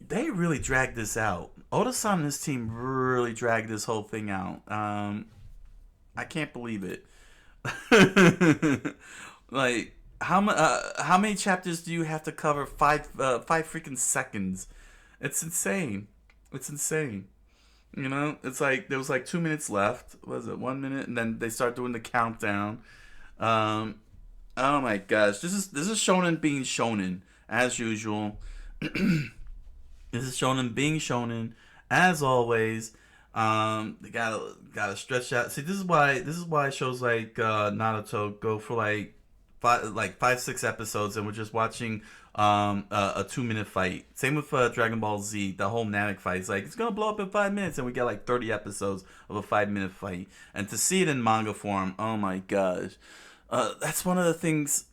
they really dragged this out. Oda-san and his team really dragged this whole thing out. I can't believe it. Like, how many chapters do you have to cover? Five freaking seconds. It's insane. It's insane. You know, it's like there was like 2 minutes left. Was it 1 minute? And then they start doing the countdown. Oh my gosh, this is shonen being shonen as usual. This is shonen being shonen as always. They gotta stretch out. See, this is why shows like Naruto go for like 5-6 episodes, and we're just watching a 2-minute fight. Same with Dragon Ball Z, the whole Namek fight. It's like it's gonna blow up in 5 minutes, and we get like 30 episodes of a 5-minute fight. And to see it in manga form, oh my gosh, that's one of the things.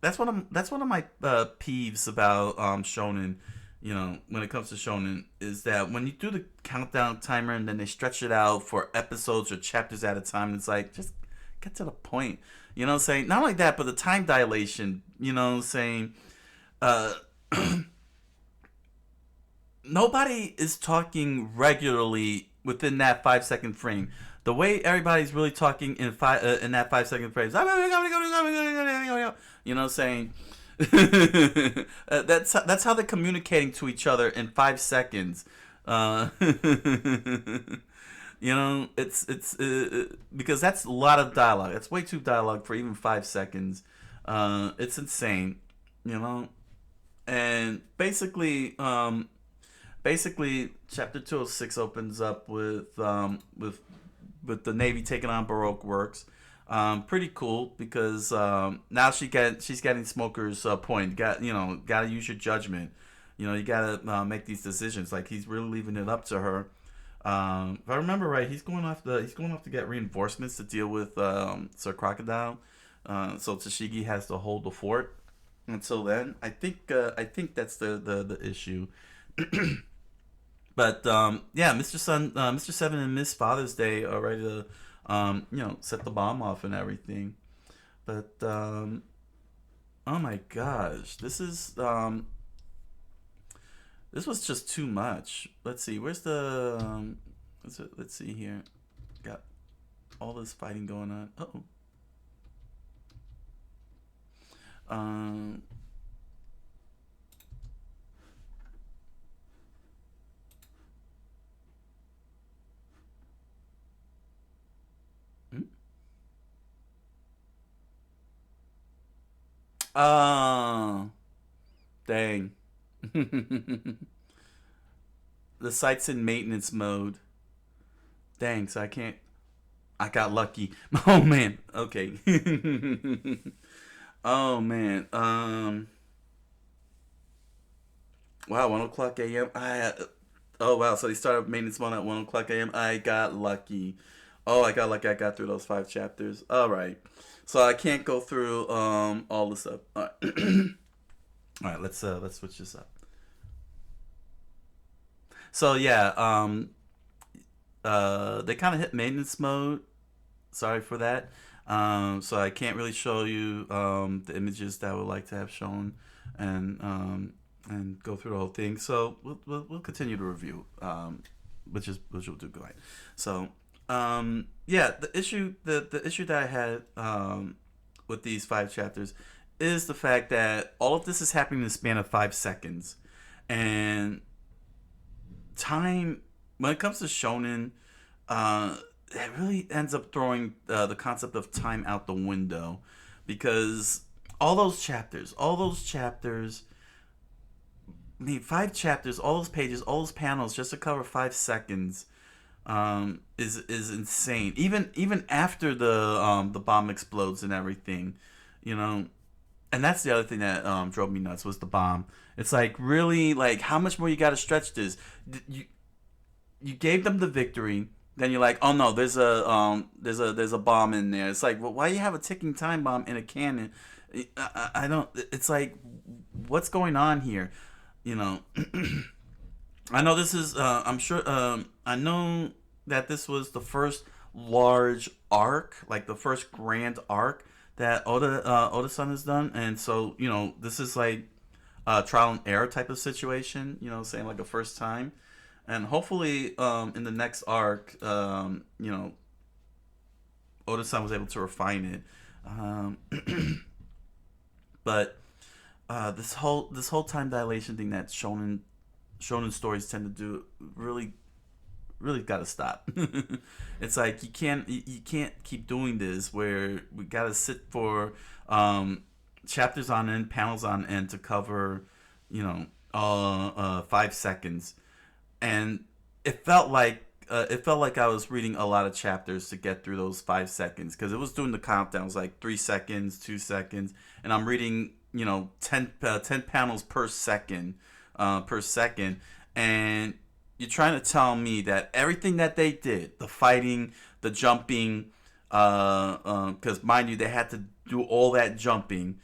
That's one of my peeves about shonen. You know, when it comes to shonen, is that when you do the countdown timer and then they stretch it out for episodes or chapters at a time, it's like, just get to the point. You know what I'm saying? Not like that, but the time dilation, you know what I'm saying? Nobody is talking regularly within that 5-second frame. The way everybody's really talking in that 5-second frame, you know what I'm saying? That's how they're communicating to each other in 5 seconds. You know, it's because that's a lot of dialogue. It's way too dialogue for even 5 seconds. It's insane, you know. And basically, chapter 206 opens up with the Navy taking on Baroque Works. Pretty cool because now she's getting Smoker's point. Gotta use your judgment. You know, you gotta make these decisions. Like, he's really leaving it up to her. If I remember right, he's going off to get reinforcements to deal with Sir Crocodile. So Tashigi has to hold the fort until then. I think that's the issue. But yeah, Mr. Seven and Miss Father's Day are ready to set the bomb off and everything. But oh my gosh, this was just too much. Let's see, where's the let's see here. Got all this fighting going on. Uh-oh. Um. Oh, dang. The site's in maintenance mode. Dang, so I can't. I got lucky. Oh man. Okay. Oh man. Wow. 1 o'clock a.m. I. Oh wow. So they started maintenance mode at 1 o'clock a.m. I got lucky. Oh, I got lucky. I got through those 5 chapters. All right. So I can't go through all this stuff. All right. All right. Let's switch this up. So yeah. They kind of hit maintenance mode. Sorry for that. So I can't really show you the images that I would like to have shown, and go through the whole thing. So we'll continue to review, which we'll do good. So yeah, the issue that I had with these 5 chapters is the fact that all of this is happening in the span of 5 seconds, and time when it comes to shonen, it really ends up throwing the concept of time out the window, because all those chapters, I mean, 5 chapters, all those pages, all those panels, just to cover 5 seconds, is insane. Even after the bomb explodes and everything, you know. And that's the other thing that drove me nuts, was the bomb. It's like, really, like, how much more you got to stretch this? You gave them the victory. Then you're like, oh no, there's a bomb in there. It's like, well, why do you have a ticking time bomb in a cannon? I don't. It's like, what's going on here? You know. I know this is. I'm sure. I know that this was the first large arc, like the first grand arc that Oda-san has done, and so, you know, this is like a trial and error type of situation. You know, saying like a first time. And hopefully, in the next arc, you know, Oda-san was able to refine it. But this whole time dilation thing that shonen stories tend to do, really got to stop. It's like, you can't keep doing this, where we got to sit for chapters on end, panels on end, to cover, you know, 5 seconds. And it felt like I was reading a lot of chapters to get through those 5 seconds, because it was doing the countdown. It was like 3 seconds, 2 seconds, and I'm reading, you know, 10 panels per second, and you're trying to tell me that everything that they did, the fighting, the jumping, because mind you, they had to do all that jumping,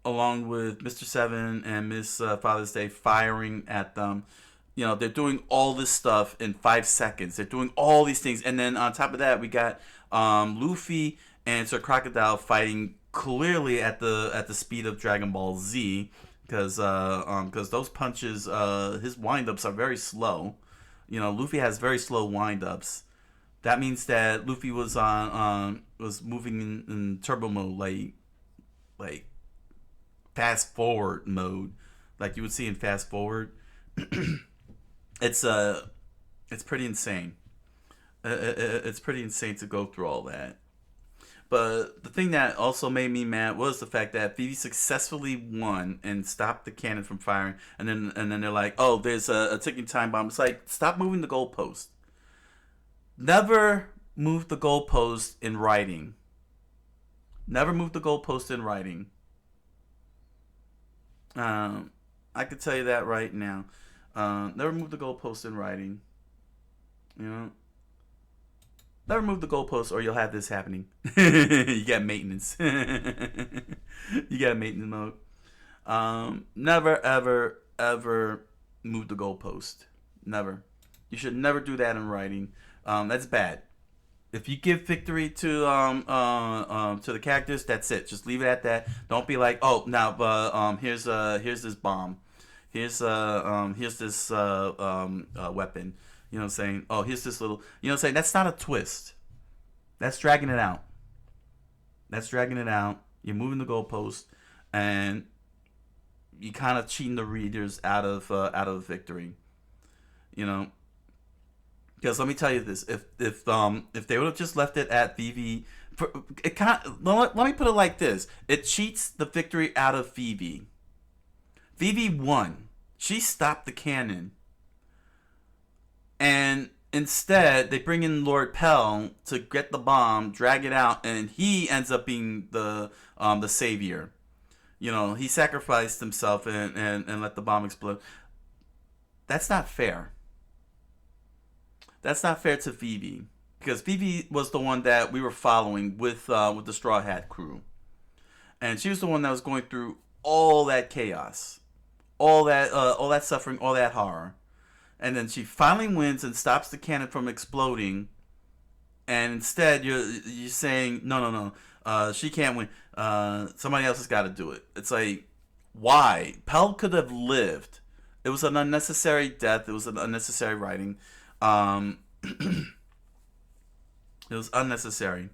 along with Mr. Seven and Miss Father's Day firing at them. You know, they're doing all this stuff in 5 seconds. They're doing all these things, and then on top of that, we got Luffy and Sir Crocodile fighting clearly at the speed of Dragon Ball Z, because those punches, his windups are very slow. You know, Luffy has very slow windups. That means that Luffy was was moving in turbo mode, like fast forward mode, like you would see in Fast Forward. It's pretty insane. It's pretty insane to go through all that. But the thing that also made me mad was the fact that Phoebe successfully won and stopped the cannon from firing, and then they're like, oh, there's a ticking time bomb. It's like, stop moving the goalpost. Never move the goalpost in writing. Never move the goalpost in writing. I could tell you that right now. Never move the goalpost in writing. You know? Never move the goalpost, or you'll have this happening. You got maintenance. You got maintenance mode. Never, ever, ever move the goalpost. Never. You should never do that in writing. That's bad. If you give victory to the characters, that's it. Just leave it at that. Don't be like, oh, now, here's this bomb. Here's this weapon. You know what I'm saying? Oh, here's this little. You know what I'm saying? That's not a twist. That's dragging it out. That's dragging it out. You're moving the goalpost, and you kind of cheating the readers out of victory. You know, because let me tell you this: if they would have just left it at Vivi, it kind of, let me put it like this: it cheats the victory out of Vivi. Vivi won. She stopped the cannon, and instead they bring in Lord Pell to get the bomb, drag it out, and he ends up being the savior. You know, he sacrificed himself and let the bomb explode. That's not fair. That's not fair to Vivi, because Vivi was the one that we were following with the Straw Hat crew, and she was the one that was going through all that chaos, all that suffering, all that horror, and then she finally wins and stops the cannon from exploding. And instead, you're saying no, she can't win. Somebody else has got to do it. It's like, why? Pell could have lived. It was an unnecessary death. It was an unnecessary writing. It was unnecessary,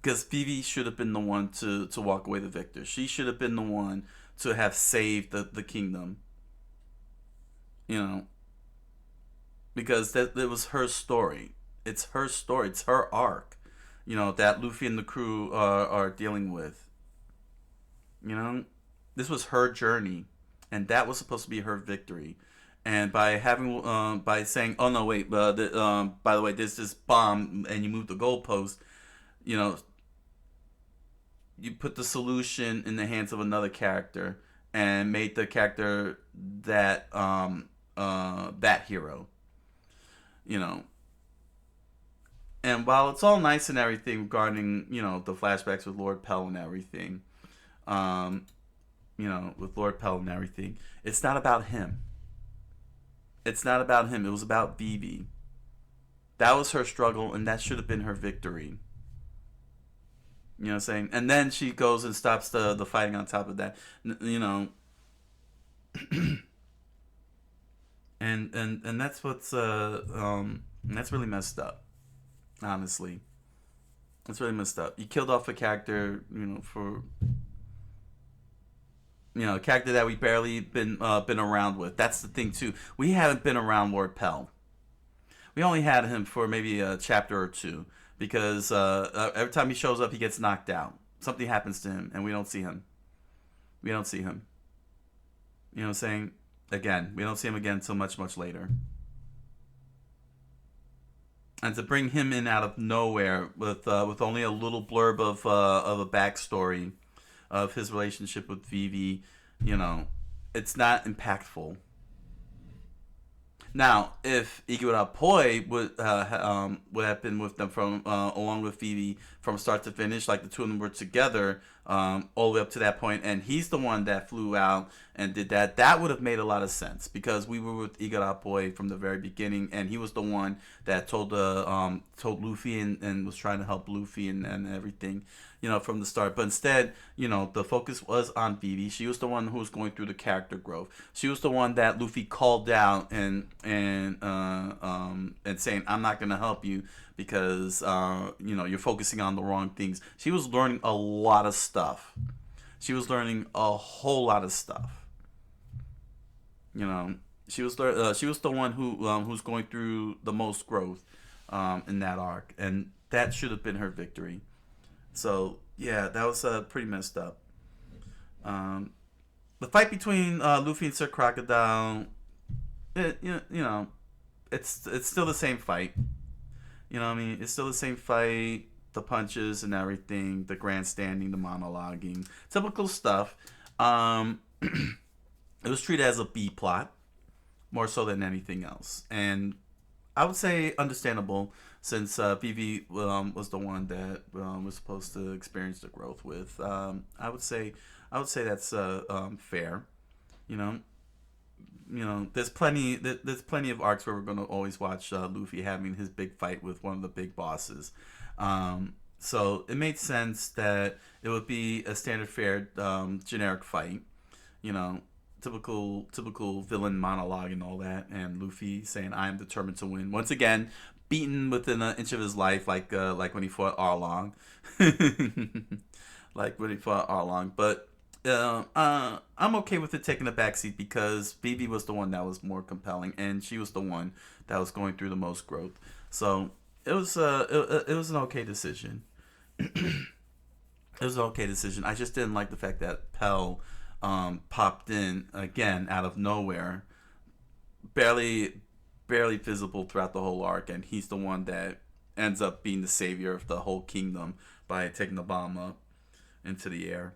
because Vivi should have been the one to walk away the victor. She should have been the one to have saved the kingdom. You know, because that it was her story. It's her story. It's her arc. You know, that Luffy and the crew are dealing with. You know, this was her journey, and that was supposed to be her victory. And by saying, oh no, wait, by the way, there's this bomb, and you move the goalpost, you know, you put the solution in the hands of another character and made the character that that hero, you know. And while it's all nice and everything regarding, you know, the flashbacks with Lord Pell and everything, you know, with Lord Pell and everything, it's not about him. It's not about him. It was about Vivi. That was her struggle, and that should have been her victory. You know what I'm saying? And then she goes and stops the fighting on top of that. You know. and that's what's that's really messed up. Honestly. It's really messed up. You killed off a character, you know, for, you know, a character that we barely been around with. That's the thing too. We haven't been around Lord Pell. We only had him for maybe a chapter or two, because every time he shows up, he gets knocked out. Something happens to him, and we don't see him. We don't see him. You know what I'm saying? Again, we don't see him again until much, much later. And to bring him in out of nowhere with only a little blurb of a backstory of his relationship with Vivi, you know, it's not impactful. Now, if Igurapoi would have been with them from along with Vivi from start to finish, like the two of them were together all the way up to that point, and he's the one that flew out and did that, that would have made a lot of sense, because we were with Igurapoi from the very beginning, and he was the one that told Luffy and was trying to help Luffy and everything, you know, from the start. But instead, you know, the focus was on Vivi. She was the one who was going through the character growth. She was the one that Luffy called out and saying, I'm not gonna help you because you know, you're focusing on the wrong things. She was learning a lot of stuff. She was learning a whole lot of stuff. You know, she was the one who's going through the most growth in that arc, and that should have been her victory. So yeah, that was pretty messed up. The fight between Luffy and Sir Crocodile, you know, it's still the same fight. You know what I mean? It's still the same fight. The punches and everything, the grandstanding, the monologuing, typical stuff. It was treated as a B plot, more so than anything else, and I would say understandable, since Vivi was the one that was supposed to experience the growth with. I would say that's fair. You know, there's plenty of arcs where we're gonna always watch Luffy having his big fight with one of the big bosses. So it made sense that it would be a standard fare generic fight. You know, typical villain monologue and all that, and Luffy saying, "I am determined to win." Once again, beaten within an inch of his life, like when he fought Arlong, like when he fought Arlong. But I'm okay with it taking a backseat because Vivi was the one that was more compelling, and she was the one that was going through the most growth. So it was an okay decision. It was an okay decision. I just didn't like the fact that Pell popped in again out of nowhere, barely visible throughout the whole arc, and he's the one that ends up being the savior of the whole kingdom by taking the bomb up into the air.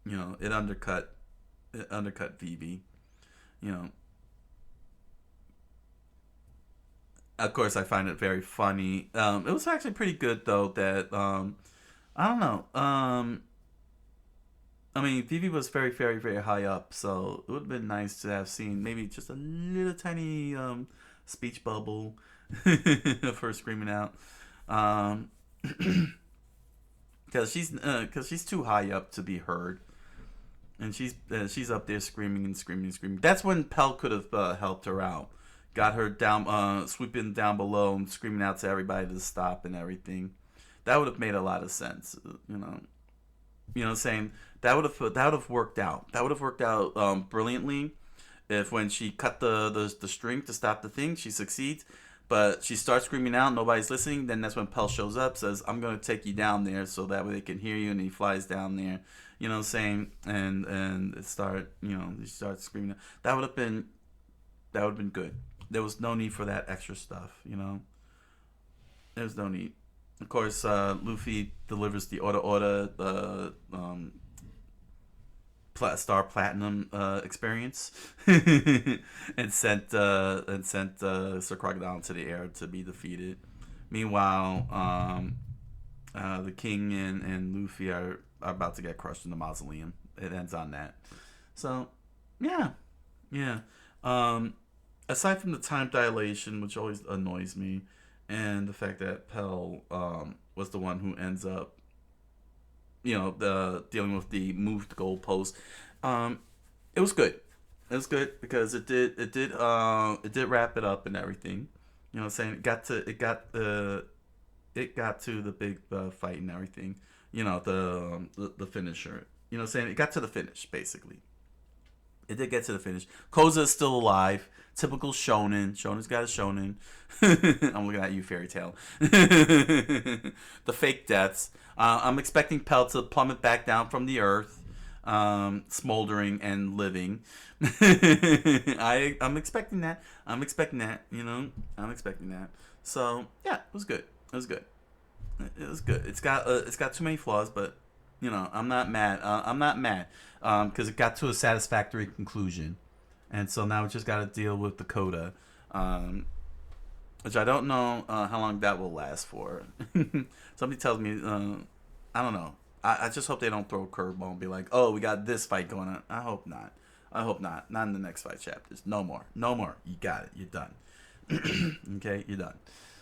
You know, it undercut Vivi. You know, of course, I find it very funny. It was actually pretty good though. That I don't know. I mean, Vivi was very, very, very high up, so it would have been nice to have seen maybe just a little tiny speech bubble of her screaming out, because she's too high up to be heard, and she's up there screaming and screaming and screaming. That's when Pell could have helped her out, got her down, sweeping down below and screaming out to everybody to stop and everything. That would have made a lot of sense, saying that would have worked out. That would have worked out brilliantly if when she cut the string to stop the thing, she succeeds, but she starts screaming out, nobody's listening. Then that's when Pell shows up, says, "I'm gonna take you down there so that way they can hear you," and he flies down there, saying and he starts screaming. That would have been good. There was no need for that extra stuff, There was no need. Of course, Luffy delivers the the Star Platinum experience, and sent Sir Crocodile into the air to be defeated. Meanwhile, the King and Luffy are about to get crushed in the mausoleum. It ends on that. So, yeah. Aside from the time dilation, which always annoys me, and the fact that Pell was the one who ends up, dealing with the moved goalpost, it was good. It was good because it did wrap it up and everything. Saying it got to the big fight and everything. The finisher. Saying it got to the finish basically. It did get to the finish. Koza is still alive. Typical shonen. Shonen's got a shonen. I'm looking at you, Fairy Tail. The fake deaths. I'm expecting Pell to plummet back down from the earth, smoldering and living. I'm expecting that. I'm expecting that. I'm expecting that. So yeah, it was good. It was good. It was good. It's got too many flaws, but I'm not mad. I'm not mad because it got to a satisfactory conclusion. And so now we just got to deal with the coda, which I don't know how long that will last for. Somebody tells me, I don't know. I just hope they don't throw a curveball and be like, "Oh, we got this fight going on." I hope not. Not in the next 5 chapters. No more. You got it. You're done. Okay, you're done.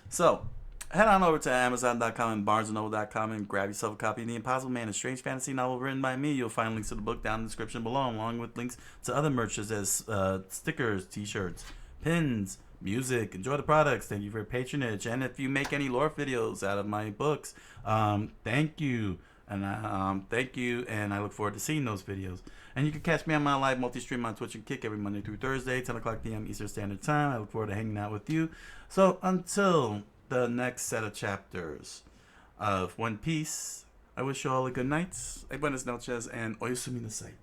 So, head on over to Amazon.com and BarnesandNoble.com and grab yourself a copy of The Impossible Man, a strange fantasy novel written by me. You'll find links to the book down in the description below, along with links to other merch as stickers, t-shirts, pins, music. Enjoy the products. Thank you for your patronage. And if you make any lore videos out of my books, thank you. And thank you, and I look forward to seeing those videos. And you can catch me on my live multi-stream on Twitch and Kick every Monday through Thursday, 10 o'clock p.m. Eastern Standard Time. I look forward to hanging out with you. So until the next set of chapters of One Piece, I wish you all a good night, buenas noches, and oyasumi nasai.